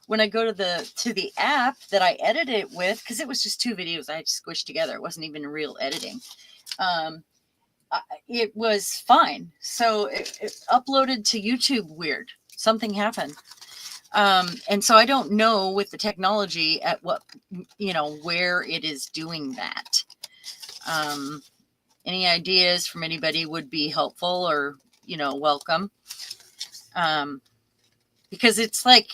When I go to the app that I edited it with, because it was just 2 videos I had squished together, it wasn't even real editing. It was fine. So it uploaded to YouTube weird. Something happened. And so I don't know with the technology at what, where it is doing that. Any ideas from anybody would be helpful or, welcome. Because it's like,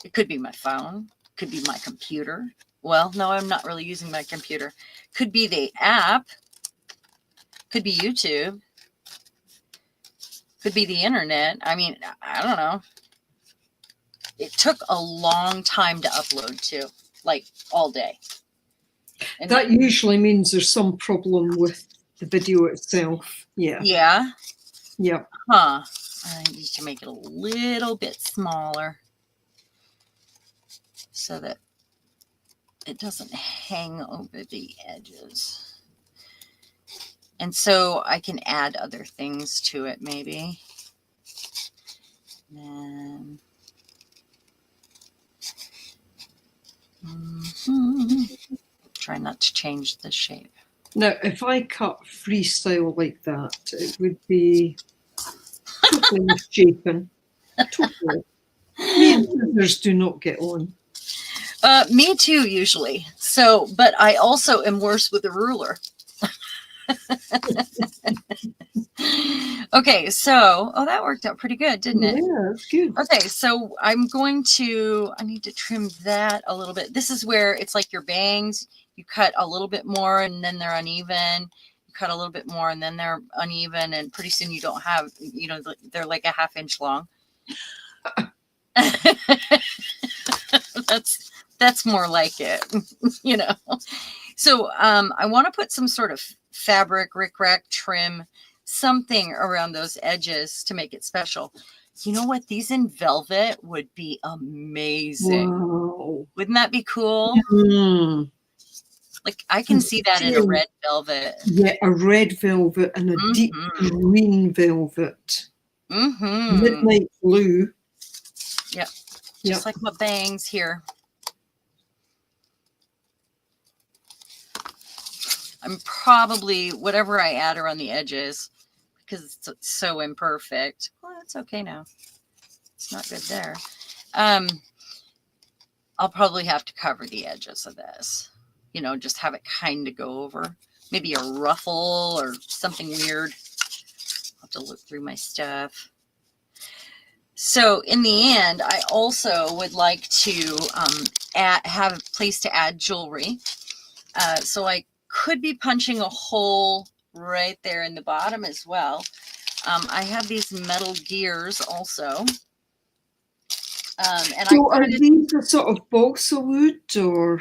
it could be my phone, could be my computer. Well, no, I'm not really using my computer. Could be the app. Could be YouTube. Could be the internet. I mean, I don't know. It took a long time to upload too, like all day. And that usually means there's some problem with the video itself. Yeah. Yeah. Yeah. Huh. I need to make it a little bit smaller so that it doesn't hang over the edges. And so I can add other things to it, maybe. And try not to change the shape. Now, if I cut freestyle like that, it would be totally misshapen. Totally. Me and scissors do not get on. Me too, usually. So, but I also am worse with a ruler. Okay, so, that worked out pretty good, didn't it? Yeah, that's good. Okay, so I need to trim that a little bit. This is where it's like your bangs. You cut a little bit more and then they're uneven. You cut a little bit more and then they're uneven. And pretty soon you don't have, they're like a 1/2 inch long. That's more like it, So I want to put some sort of fabric, rickrack, trim, something around those edges to make it special. You know what? These in velvet would be amazing. Wow. Wouldn't that be cool? Mm. Like I can see that in a red velvet. Yeah, a red velvet and a deep green velvet. Midnight blue. Yep. Just like my bangs here. I'm probably, whatever I add around the edges, because it's so imperfect. Well, it's okay now. It's not good there. I'll probably have to cover the edges of this. Just have it kind of go over. Maybe a ruffle or something weird. I'll have to look through my stuff. So in the end, I also would like to have a place to add jewelry. So I could be punching a hole right there in the bottom as well. I have these metal gears also. And so are these a sort of balsa wood or?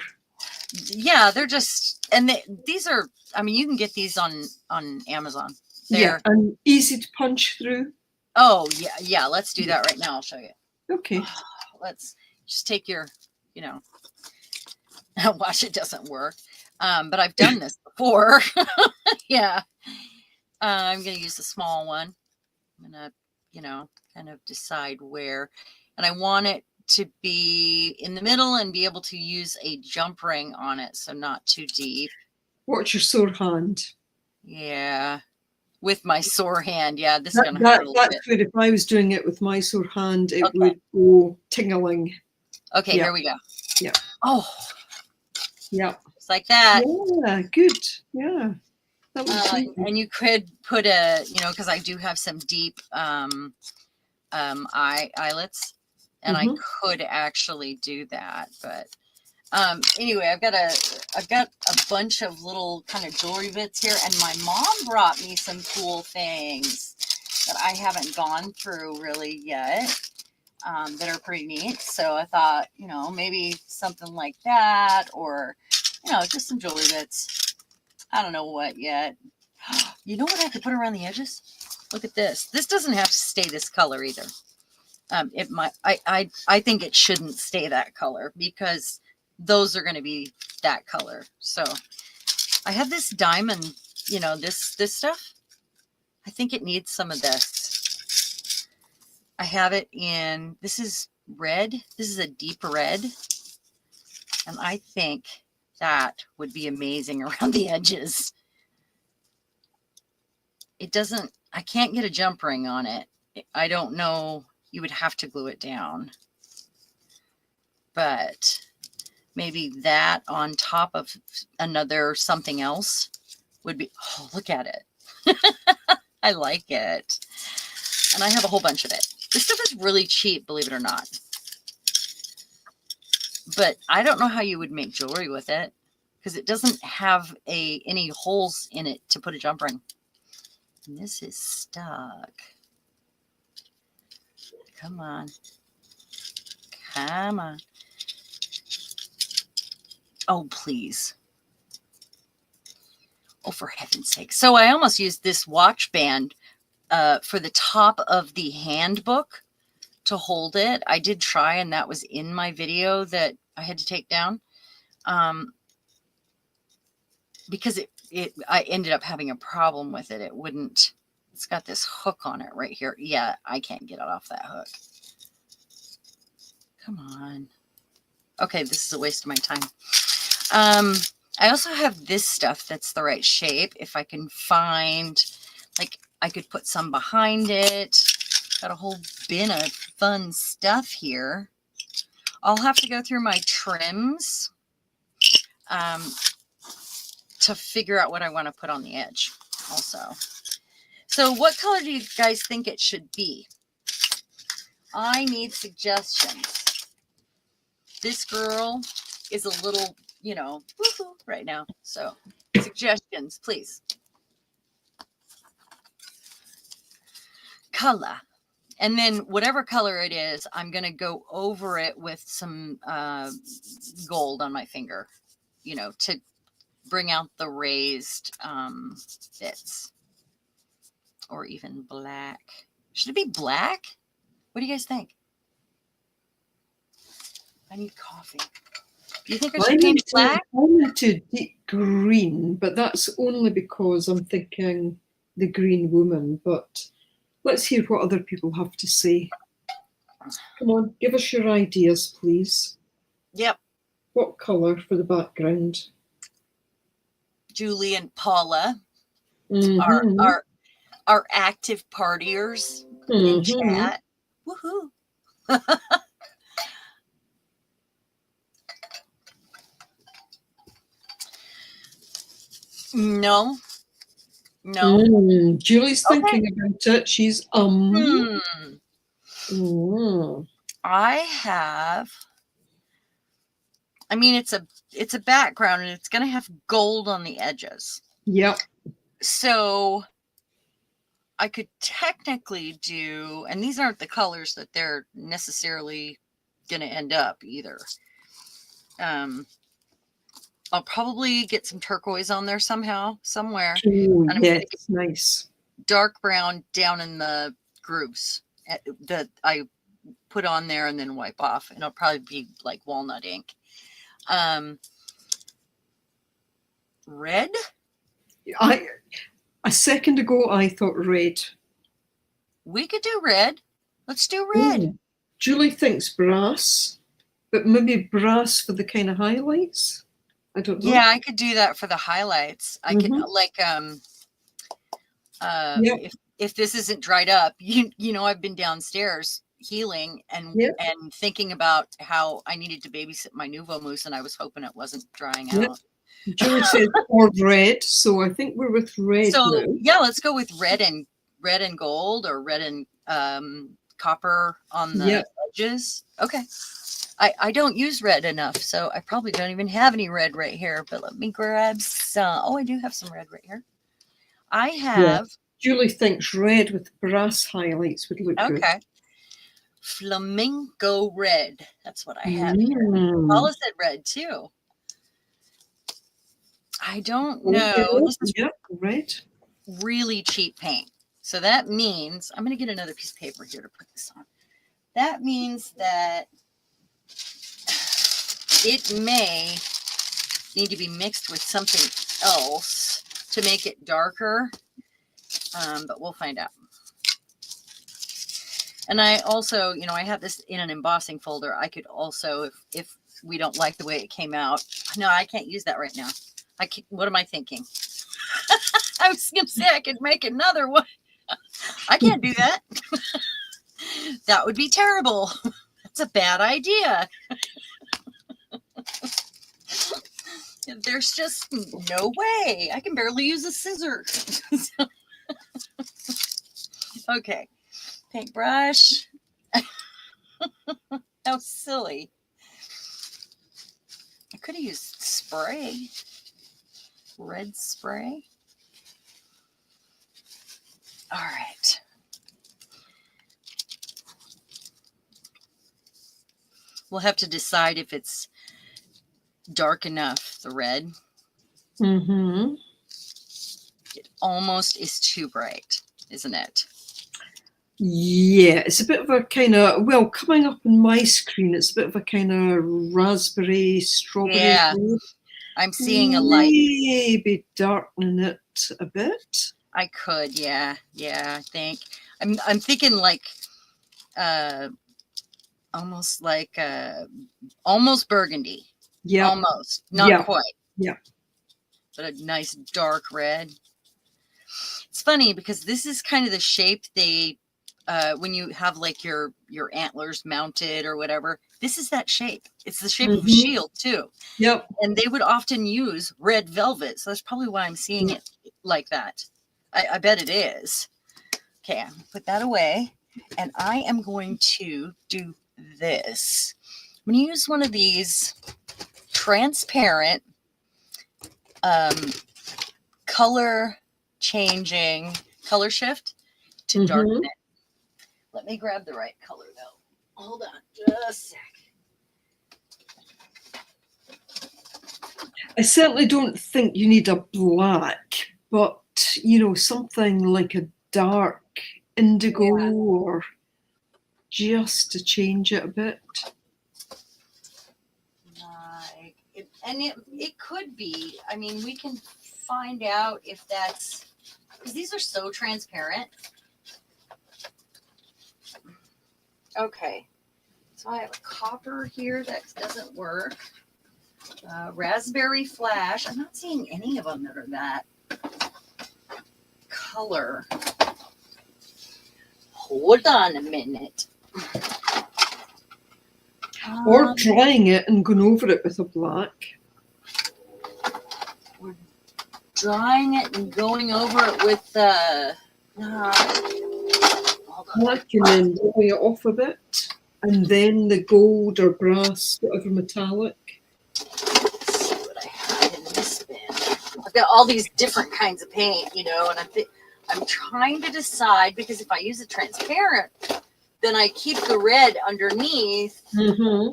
Yeah, they're just, and these are, you can get these on Amazon. Yeah, and easy to punch through. Oh, yeah. Let's do that right now. I'll show you. Okay. Let's just take your, watch, it doesn't work. But I've done this before. Yeah. I'm going to use the small one. I'm going to, kind of decide where. And I want it to be in the middle and be able to use a jump ring on it. So not too deep. Watch your sore hand. Yeah. With my sore hand. Yeah. This is going to hurt a little bit. That's good. If I was doing it with my sore hand, it would go ting-a-ling. Okay. Here we go. Yeah. Oh. Yeah. Just like that. Yeah. Good. Yeah. That was and you could put because I do have some deep eyelets, and I could actually do that, but Anyway, I've got a bunch of little kind of jewelry bits here, and my mom brought me some cool things that I haven't gone through really yet, that are pretty neat. So I thought, maybe something like that, or, just some jewelry bits. I don't know what yet. You know what I could put around the edges? Look at this. This doesn't have to stay this color either. It might. I think it shouldn't stay that color because those are going to be that color. So I have this diamond, this stuff. I think it needs some of this. I have it in, this is red. This is a deep red. And I think that would be amazing around the edges. It doesn't, I can't get a jump ring on it. I don't know. You would have to glue it down. But maybe that on top of another something else would be, oh, look at it. I like it. And I have a whole bunch of it. This stuff is really cheap, believe it or not. But I don't know how you would make jewelry with it because it doesn't have any holes in it to put a jump ring. And this is stuck. Come on. Come on. Oh, please. Oh, for heaven's sake. So I almost used this watch band for the top of the handbook to hold it. I did try, and that was in my video that I had to take down. Because I ended up having a problem with it. It wouldn't, it's got this hook on it right here. Yeah, I can't get it off that hook. Come on. Okay, this is a waste of my time. I also have this stuff that's the right shape. If I can find, like, I could put some behind it. Got a whole bin of fun stuff here. I'll have to go through my trims to figure out what I want to put on the edge also. So what color do you guys think it should be? I need suggestions. This girl is a little, woohoo right now. So suggestions, please. Color. And then whatever color it is, I'm going to go over it with some gold on my finger, to bring out the raised bits. Or even black. Should it be black? What do you guys think? I need coffee. Do you think I should paint black? I'm into deep green, but that's only because I'm thinking the green woman. But let's hear what other people have to say. Come on, give us your ideas, please. Yep. What colour for the background? Julie and Paula are active partiers in chat. Woohoo. No. Julie's thinking about it. She's I have, it's a background and it's going to have gold on the edges. Yep. So I could technically do, and these aren't the colors that they're necessarily going to end up either. I'll probably get some turquoise on there somehow, somewhere. Oh, yes, nice. Dark brown down in the grooves that I put on there and then wipe off. And it'll probably be like walnut ink. Red? A second ago, I thought red. We could do red. Let's do red. Julie thinks brass, but maybe brass for the kind of highlights. I don't know. Yeah, I could do that for the highlights. I could if this isn't dried up, I've been downstairs healing and thinking about how I needed to babysit my nouveau mousse, and I was hoping it wasn't drying out. Julie said or red, so I think we're with red. So now. Yeah, let's go with red and gold, or red and copper on the edges. Okay. I don't use red enough, so I probably don't even have any red right here. But let me grab some. Oh, I do have some red right here. I Yeah. have. Julie thinks red with brass highlights would look good. Okay. Flamingo red. That's what I have here. Paula said red too. I don't know. This is red. really cheap paint. So that means I'm going to get another piece of paper here to put this on. That means that it may need to be mixed with something else to make it darker, but we'll find out. And I also, you know, I have this in an embossing folder. I could also, if we don't like the way it came out, no, I can't use that right now. What am I thinking? I was going to say I could make another one. I can't do that. That would be terrible. That's a bad idea. There's just no way. I can barely use a scissor. Okay. Paintbrush. How silly. I could have used spray. Red spray. All right. We'll have to decide if it's dark enough, the red. Mm-hmm. It almost is too bright, isn't it? Yeah, it's a bit of a kind of, well, coming up on my screen, it's a bit of a kind of raspberry, strawberry. Yeah, red. I'm seeing a light. Maybe darkening it a bit. I could, yeah, I think. I'm thinking like, almost like, almost burgundy. Yeah. Almost, not quite. Yeah. But a nice dark red. It's funny because this is kind of the shape they, when you have like your antlers mounted or whatever, this is that shape. It's the shape of a shield too. Yep. And they would often use red velvet. So that's probably why I'm seeing it like that. I bet it is. Okay, I'm gonna put that away. And I am going to do this. I'm going to use one of these transparent color changing color shift to darken it. Let me grab the right color though. Hold on just a sec. I certainly don't think you need a black, but you know, something like a dark indigo or just to change it a bit. Like it could be. I mean, we can find out if that's because these are so transparent. Okay, so I have a copper here that doesn't work. Raspberry flash. I'm not seeing any of them that are that color. Hold on a minute. Or drying it and going over it with a black. We're drying it and going over it with black and then drying it off a bit. And then the gold or brass, whatever metallic. Let's see what I have in this bin. I've got all these different kinds of paint, you know, and I'm trying to decide because if I use a transparent, then I keep the red underneath. I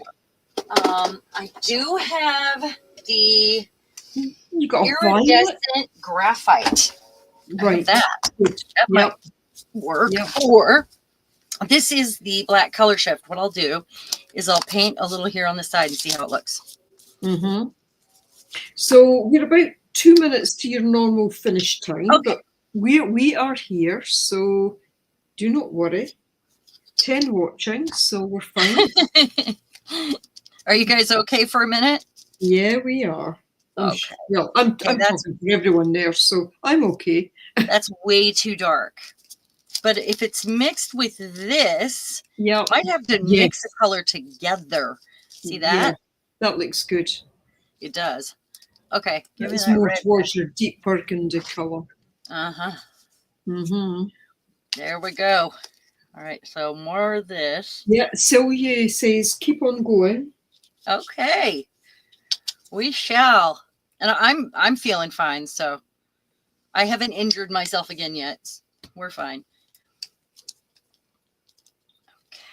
do have the iridescent graphite. Right. That might work. Or this is the black color shift. What I'll do is I'll paint a little here on the side and see how it looks. So we're about 2 minutes to your normal finish time, but we are here, so do not worry. 10 watching, so we're fine. Are you guys okay for a minute? Yeah, we are. Okay. Well, I'm talking to everyone there, so I'm okay. That's way too dark. But if it's mixed with this, I'd have to mix the color together. See that? Yeah, that looks good. It does. Okay. It's more towards your deep burgundy color. There we go. All right, so more of this. Yeah, Sylvia says, keep on going. Okay, we shall. And I'm feeling fine, so I haven't injured myself again yet. We're fine.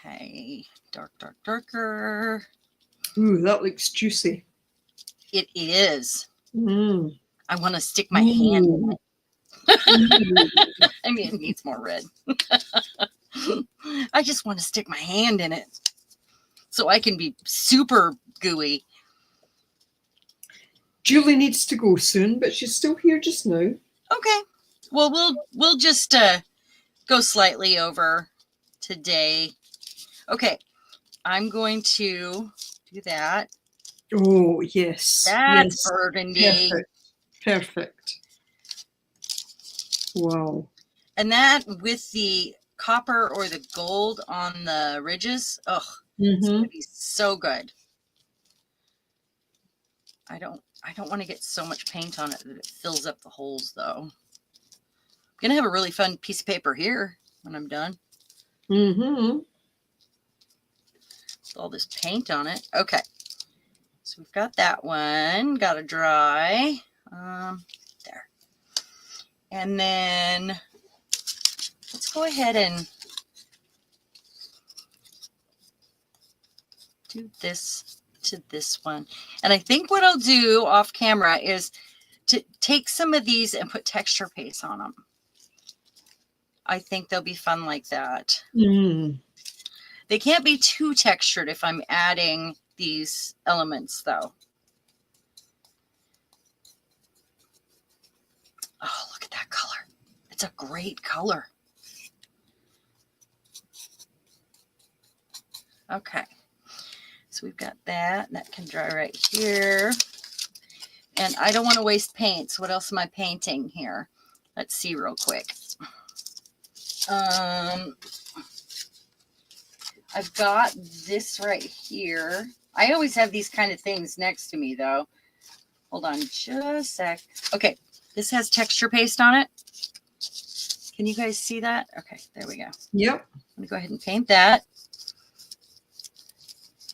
Okay, dark, dark, darker. Ooh, that looks juicy. It is. Mm. I want to stick my hand in it. I mean, it needs more red. I just want to stick my hand in it so I can be super gooey. Julie needs to go soon, but she's still here just now. Okay. Well, we'll just go slightly over today. Okay. I'm going to do that. Oh, yes. That's yes. burgundy. Perfect. Wow. And that with the copper or the gold on the ridges, it's going to be so good. I don't want to get so much paint on it that it fills up the holes, though. I'm going to have a really fun piece of paper here when I'm done. Mm-hmm. With all this paint on it. Okay. So we've got that one. Got to dry. There. And then let's go ahead and do this to this one. And I think what I'll do off camera is to take some of these and put texture paste on them. I think they'll be fun like that. Mm. They can't be too textured if I'm adding these elements, though. Oh, look at that color. It's a great color. Okay. So we've got that. That can dry right here. And I don't want to waste paint. So what else am I painting here? Let's see real quick. I've got this right here. I always have these kind of things next to me, though. Hold on just a sec. Okay, this has texture paste on it. Can you guys see that? Okay, there we go. Yep. I'm going to go ahead and paint that.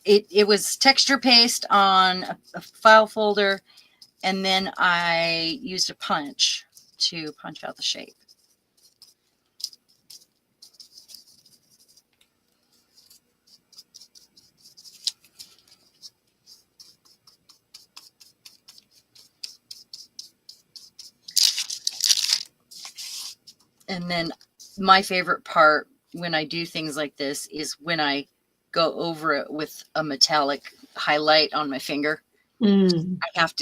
It was texture paste on a file folder, and then I used a punch to punch out the shape. And then my favorite part when I do things like this is when I go over it with a metallic highlight on my finger. Mm. I have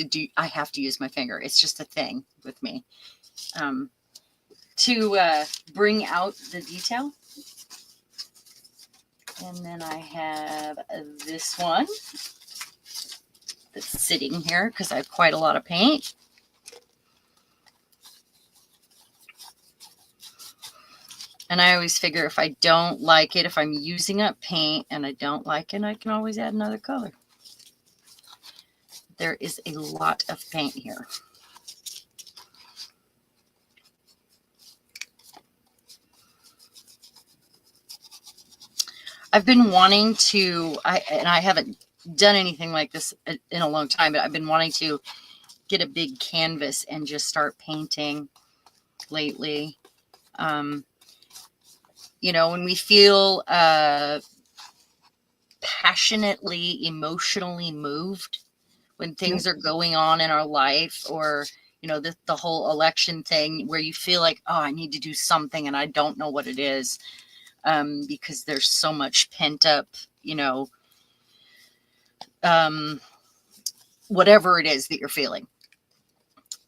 to use my finger. It's just a thing with me to bring out the detail. And then I have this one that's sitting here because I have quite a lot of paint. And I always figure if I don't like it, if I'm using up paint and I don't like it, I can always add another color. There is a lot of paint here. I've been wanting to, and I haven't done anything like this in a long time, but I've been wanting to get a big canvas and just start painting lately. You know, when we feel passionately, emotionally moved, when things are going on in our life, or, you know, the whole election thing where you feel like, oh, I need to do something and I don't know what it is, because there's so much pent up, you know, whatever it is that you're feeling.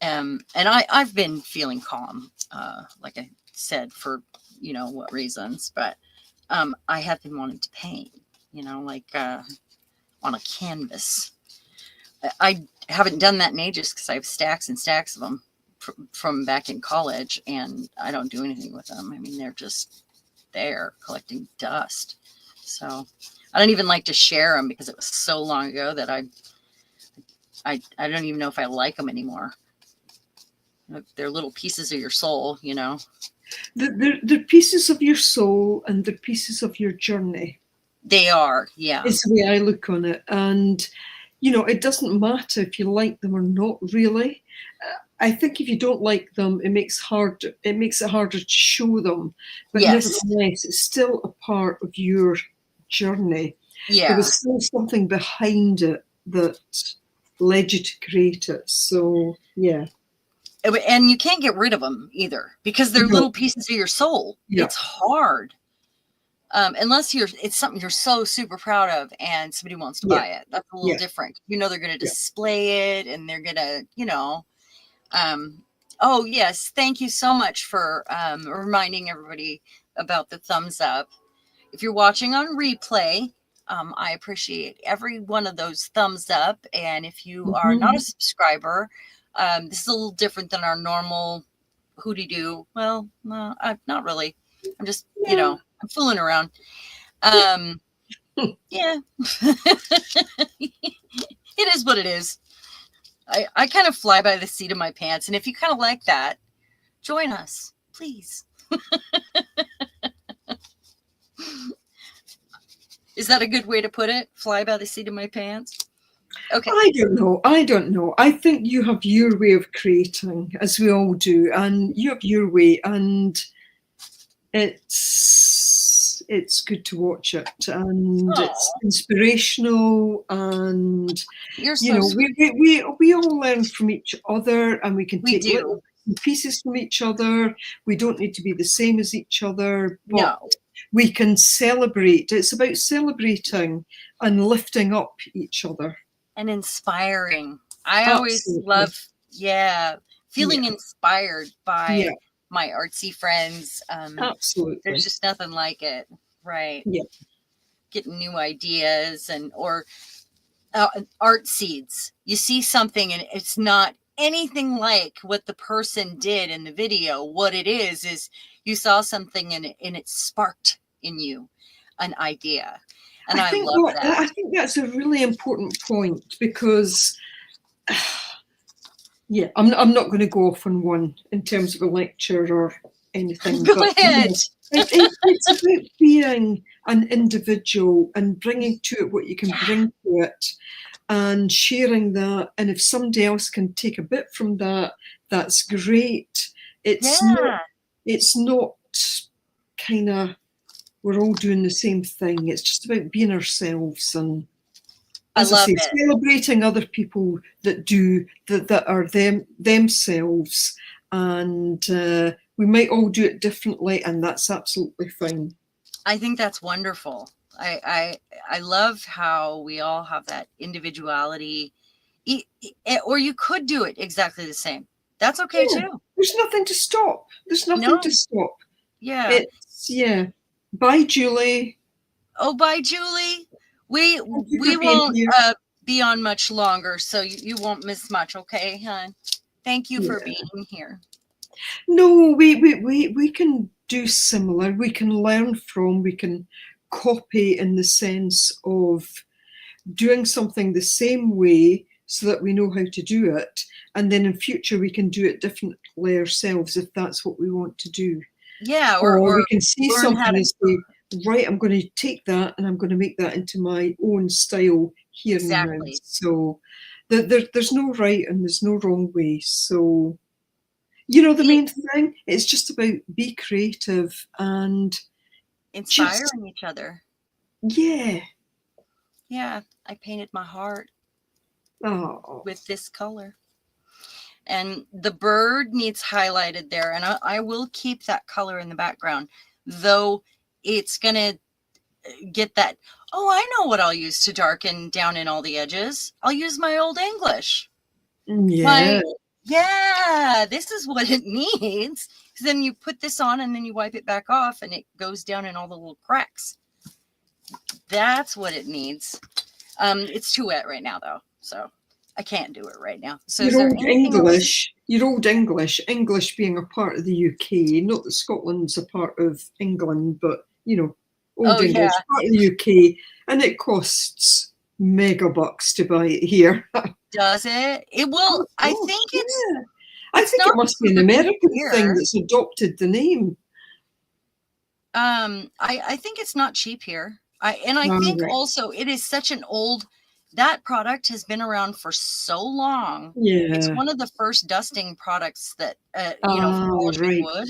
And I've been feeling calm, like I said, for, you know, what reasons, but I have been wanting to paint, you know, like on a canvas. I haven't done that in ages because I have stacks and stacks of them from back in college, and I don't do anything with them. I mean, they're just there collecting dust. So I don't even like to share them because it was so long ago that I don't even know if I like them anymore. They're little pieces of your soul, you know. They're pieces of your soul and they're pieces of your journey. They are, yeah. It's the way I look on it. And, you know, it doesn't matter if you like them or not, really. I think if you don't like them, it makes it harder to show them. But Yes. nevertheless, it's still a part of your journey. Yeah. There was still something behind it that led you to create it. So, yeah. And you can't get rid of them either because they're little pieces of your soul. Yeah. It's hard. Unless it's something you're so super proud of and somebody wants to buy it. That's a little different. You know, they're going to display it and they're going to, you know, oh yes. Thank you so much for, reminding everybody about the thumbs up. If you're watching on replay, I appreciate every one of those thumbs up. And if you are not a subscriber, this is a little different than our normal hooty-doo. Well, no, not really. I'm just, you know, I'm fooling around. Yeah. It is what it is. I kind of fly by the seat of my pants. And if you kind of like that, join us, please. Is that a good way to put it? Fly by the seat of my pants? Okay. I don't know. I think you have your way of creating, as we all do, and you have your way, and it's good to watch it, and it's inspirational, and you know, we all learn from each other, and we can take little pieces from each other. We don't need to be the same as each other, but we can celebrate. It's about celebrating and lifting up each other. And inspiring. I always love, feeling inspired by my artsy friends. Absolutely. There's just nothing like it, right? Yeah. Getting new ideas or art seeds. You see something and it's not anything like what the person did in the video. What it is you saw something and it sparked in you an idea. And I love that. I think that's a really important point because, I'm not going to go off on one in terms of a lecture or anything. Go ahead. It's about being an individual and bringing to it what you can bring to it and sharing that. And if somebody else can take a bit from that, that's great. It's not kind of, we're all doing the same thing. It's just about being ourselves and, as I say, celebrating other people that are themselves. And we might all do it differently, and that's absolutely fine. I think that's wonderful. I love how we all have that individuality, or you could do it exactly the same. That's okay too. There's nothing to stop. There's nothing to stop. Yeah. Bye, Julie. Oh, bye, Julie. We won't be on much longer, so you won't miss much, okay, hon? Thank you for being here. No, we can do similar. We can learn from, we can copy in the sense of doing something the same way so that we know how to do it. And then in future, we can do it differently ourselves if that's what we want to do. Yeah, or we can see something and say, right, I'm going to take that and I'm going to make that into my own style here and now. So there's no right and there's no wrong way. So, you know, the main thing, it's just about be creative and inspiring each other. Yeah. Yeah, I painted my heart with this color. And the bird needs highlighted there. And I will keep that color in the background, though it's going to get that. Oh, I know what I'll use to darken down in all the edges. I'll use my Old English. Yeah. This is what it needs. Because then you put this on and then you wipe it back off and it goes down in all the little cracks. That's what it needs. It's too wet right now, though. So I can't do it right now. So your Old English being a part of the UK, not that Scotland's a part of England, but, you know, Old English, part of the UK, and it costs mega bucks to buy it here. Does it? It will. I think it's. I It's think it not must be an super cheap American thing here. that's adopted the name. I think it's not cheap here. I Oh, think right. also it is such an old, that product has been around for so long. It's Yeah. one of the first dusting products that, for Ah, polishing right. wood.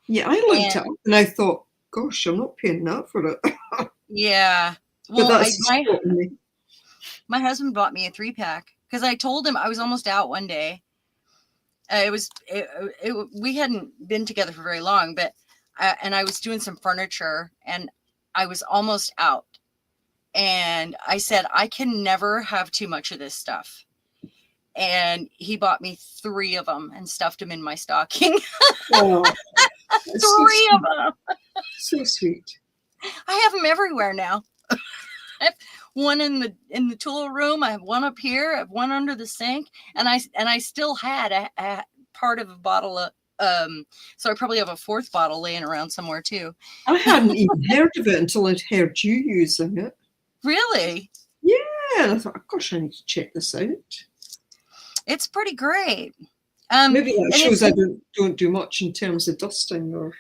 Yeah, I looked And it up and I thought, gosh, I'm not paying that for it. yeah, But well, that's stopping me. my husband bought me a 3-pack because I told him I was almost out one day. We hadn't been together for very long, but and I was doing some furniture and I was almost out. And I said, I can never have too much of this stuff. And he bought me 3 of them and stuffed them in my stocking. Oh, that's so 3 of sweet. them. So sweet. I have them everywhere now. I have one in the tool room. I have one up here. I have one under the sink, and I still had a part of a bottle of. So I probably have a 4th bottle laying around somewhere too. I hadn't even heard of it until I'd heard you using it. Really? Yeah, and I thought, gosh, I need to check this out. It's pretty great. Maybe that And shows I don't do much in terms of dusting or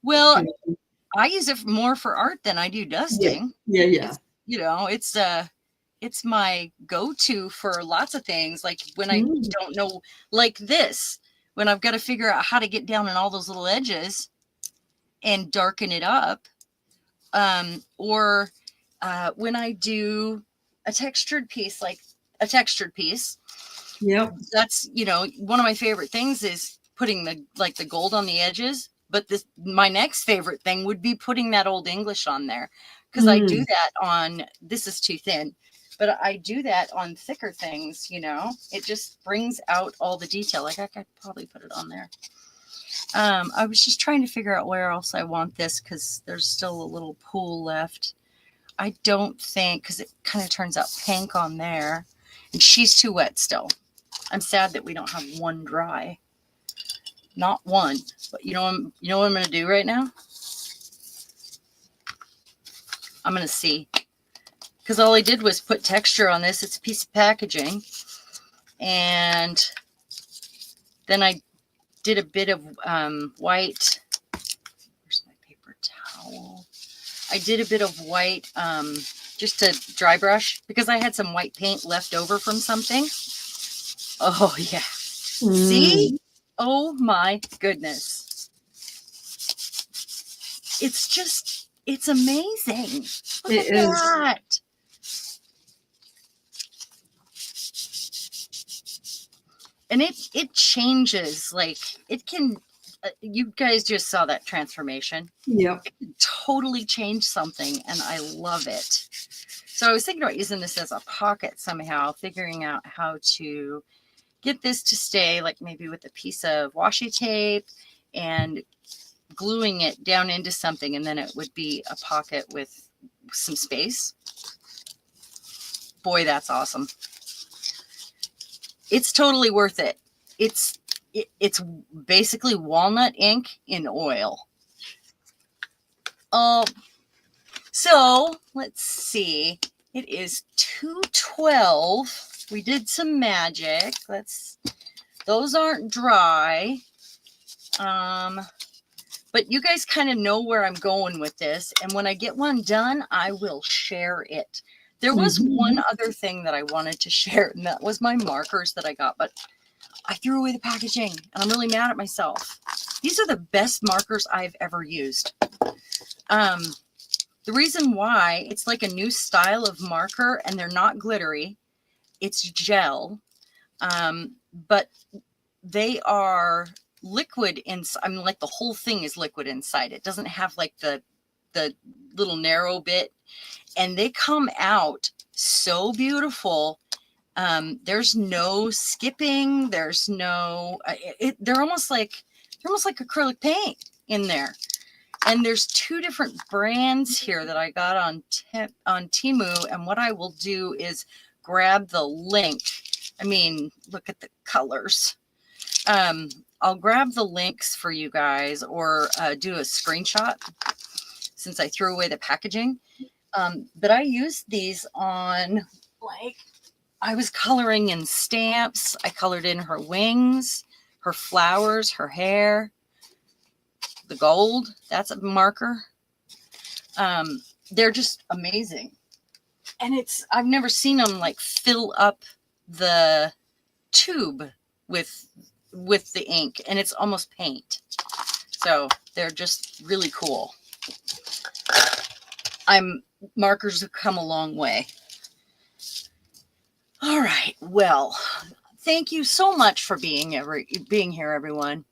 well, kind of thing. I use it more for art than I do Yeah, dusting. yeah. It's my go-to for lots of things. Like when I Mm. don't know, like this, when I've got to figure out how to get down in all those little edges and darken it up. Or when I do a textured piece, Yeah. that's, one of my favorite things is putting the gold on the edges. But my next favorite thing would be putting that Old English on there, because I do that on, this is too thin, but I do that on thicker things. It just brings out all the detail. Like I could probably put it on there. I was just trying to figure out where else I want this, because there's still a little pool left. I don't think, because it kind of turns out pink on there, and she's too wet still. I'm sad that we don't have one dry. Not one, but you know what I'm going to do right now? I'm going to see, because all I did was put texture on this. It's a piece of packaging, and then I did a bit of white. Where's my paper towel? I did a bit of white just to dry brush, because I had some white paint left over from something. Oh yeah. See? Oh my goodness. It's amazing. Look It at is. that. And it changes, like it can, you guys just saw that transformation. Yeah. It can totally change something, and I love it. So I was thinking about using this as a pocket somehow, figuring out how to get this to stay, like maybe with a piece of washi tape and gluing it down into something, and then it would be a pocket with some space. Boy, that's awesome. It's totally worth it. It's basically walnut ink in oil. So let's see. It is 2:12. We did some magic. Those aren't dry. But you guys kind of know where I'm going with this. And when I get one done, I will share it. There was one other thing that I wanted to share, and that was my markers that I got, but I threw away the packaging, and I'm really mad at myself. These are the best markers I've ever used. The reason why, it's like a new style of marker, and they're not glittery. It's gel, but they are liquid inside. I mean, like the whole thing is liquid inside. It doesn't have like the little narrow bit, and they come out so beautiful. There's no skipping. There's no. They're almost like acrylic paint in there. And there's 2 different brands here that I got on Temu. And what I will do is grab the link. I mean, look at the colors. I'll grab the links for you guys, or do a screenshot, since I threw away the packaging. But I used these on, like, I was coloring in stamps. I colored in her wings, her flowers, her hair, the gold, that's a marker. They're just amazing. And I've never seen them like fill up the tube with the ink, and it's almost paint. So they're just really cool. Markers have come a long way. All right. Well, thank you so much for being here, everyone.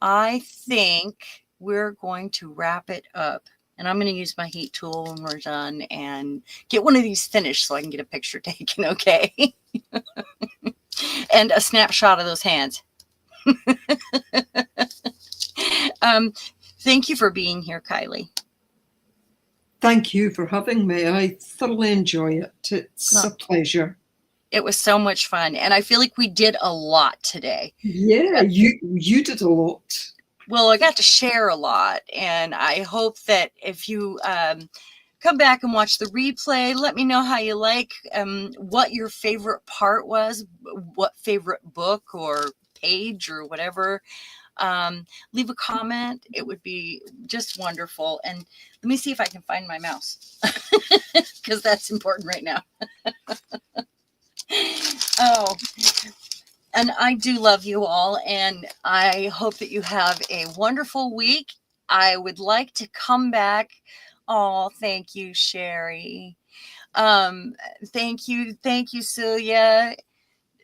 I think we're going to wrap it up, and I'm going to use my heat tool when we're done and get one of these finished so I can get a picture taken. Okay. And a snapshot of those hands. Thank you for being here, Kylie. Thank you for having me. I thoroughly enjoy it. It's a pleasure. It was so much fun. And I feel like we did a lot today. Yeah, you did a lot. Well, I got to share a lot. And I hope that if you come back and watch the replay, let me know how you like, what your favorite part was, what favorite book or page or whatever. Leave a comment. It would be just wonderful. And let me see if I can find my mouse, because that's important right now. Oh, and I do love you all, and I hope that you have a wonderful week. I would like to come back. Oh, thank you, Sherry. Thank you, Celia.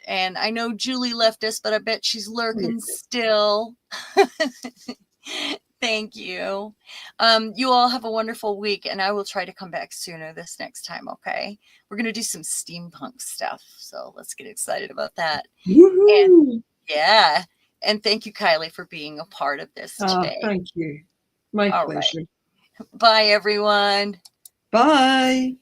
And I know Julie left us, but I bet she's lurking still. Thank you. You all have a wonderful week, and I will try to come back sooner this next time, okay? We're going to do some steampunk stuff, so let's get excited about that. And yeah, and thank you, Kylie, for being a part of this today. Thank you. My pleasure. Right. Bye, everyone. Bye.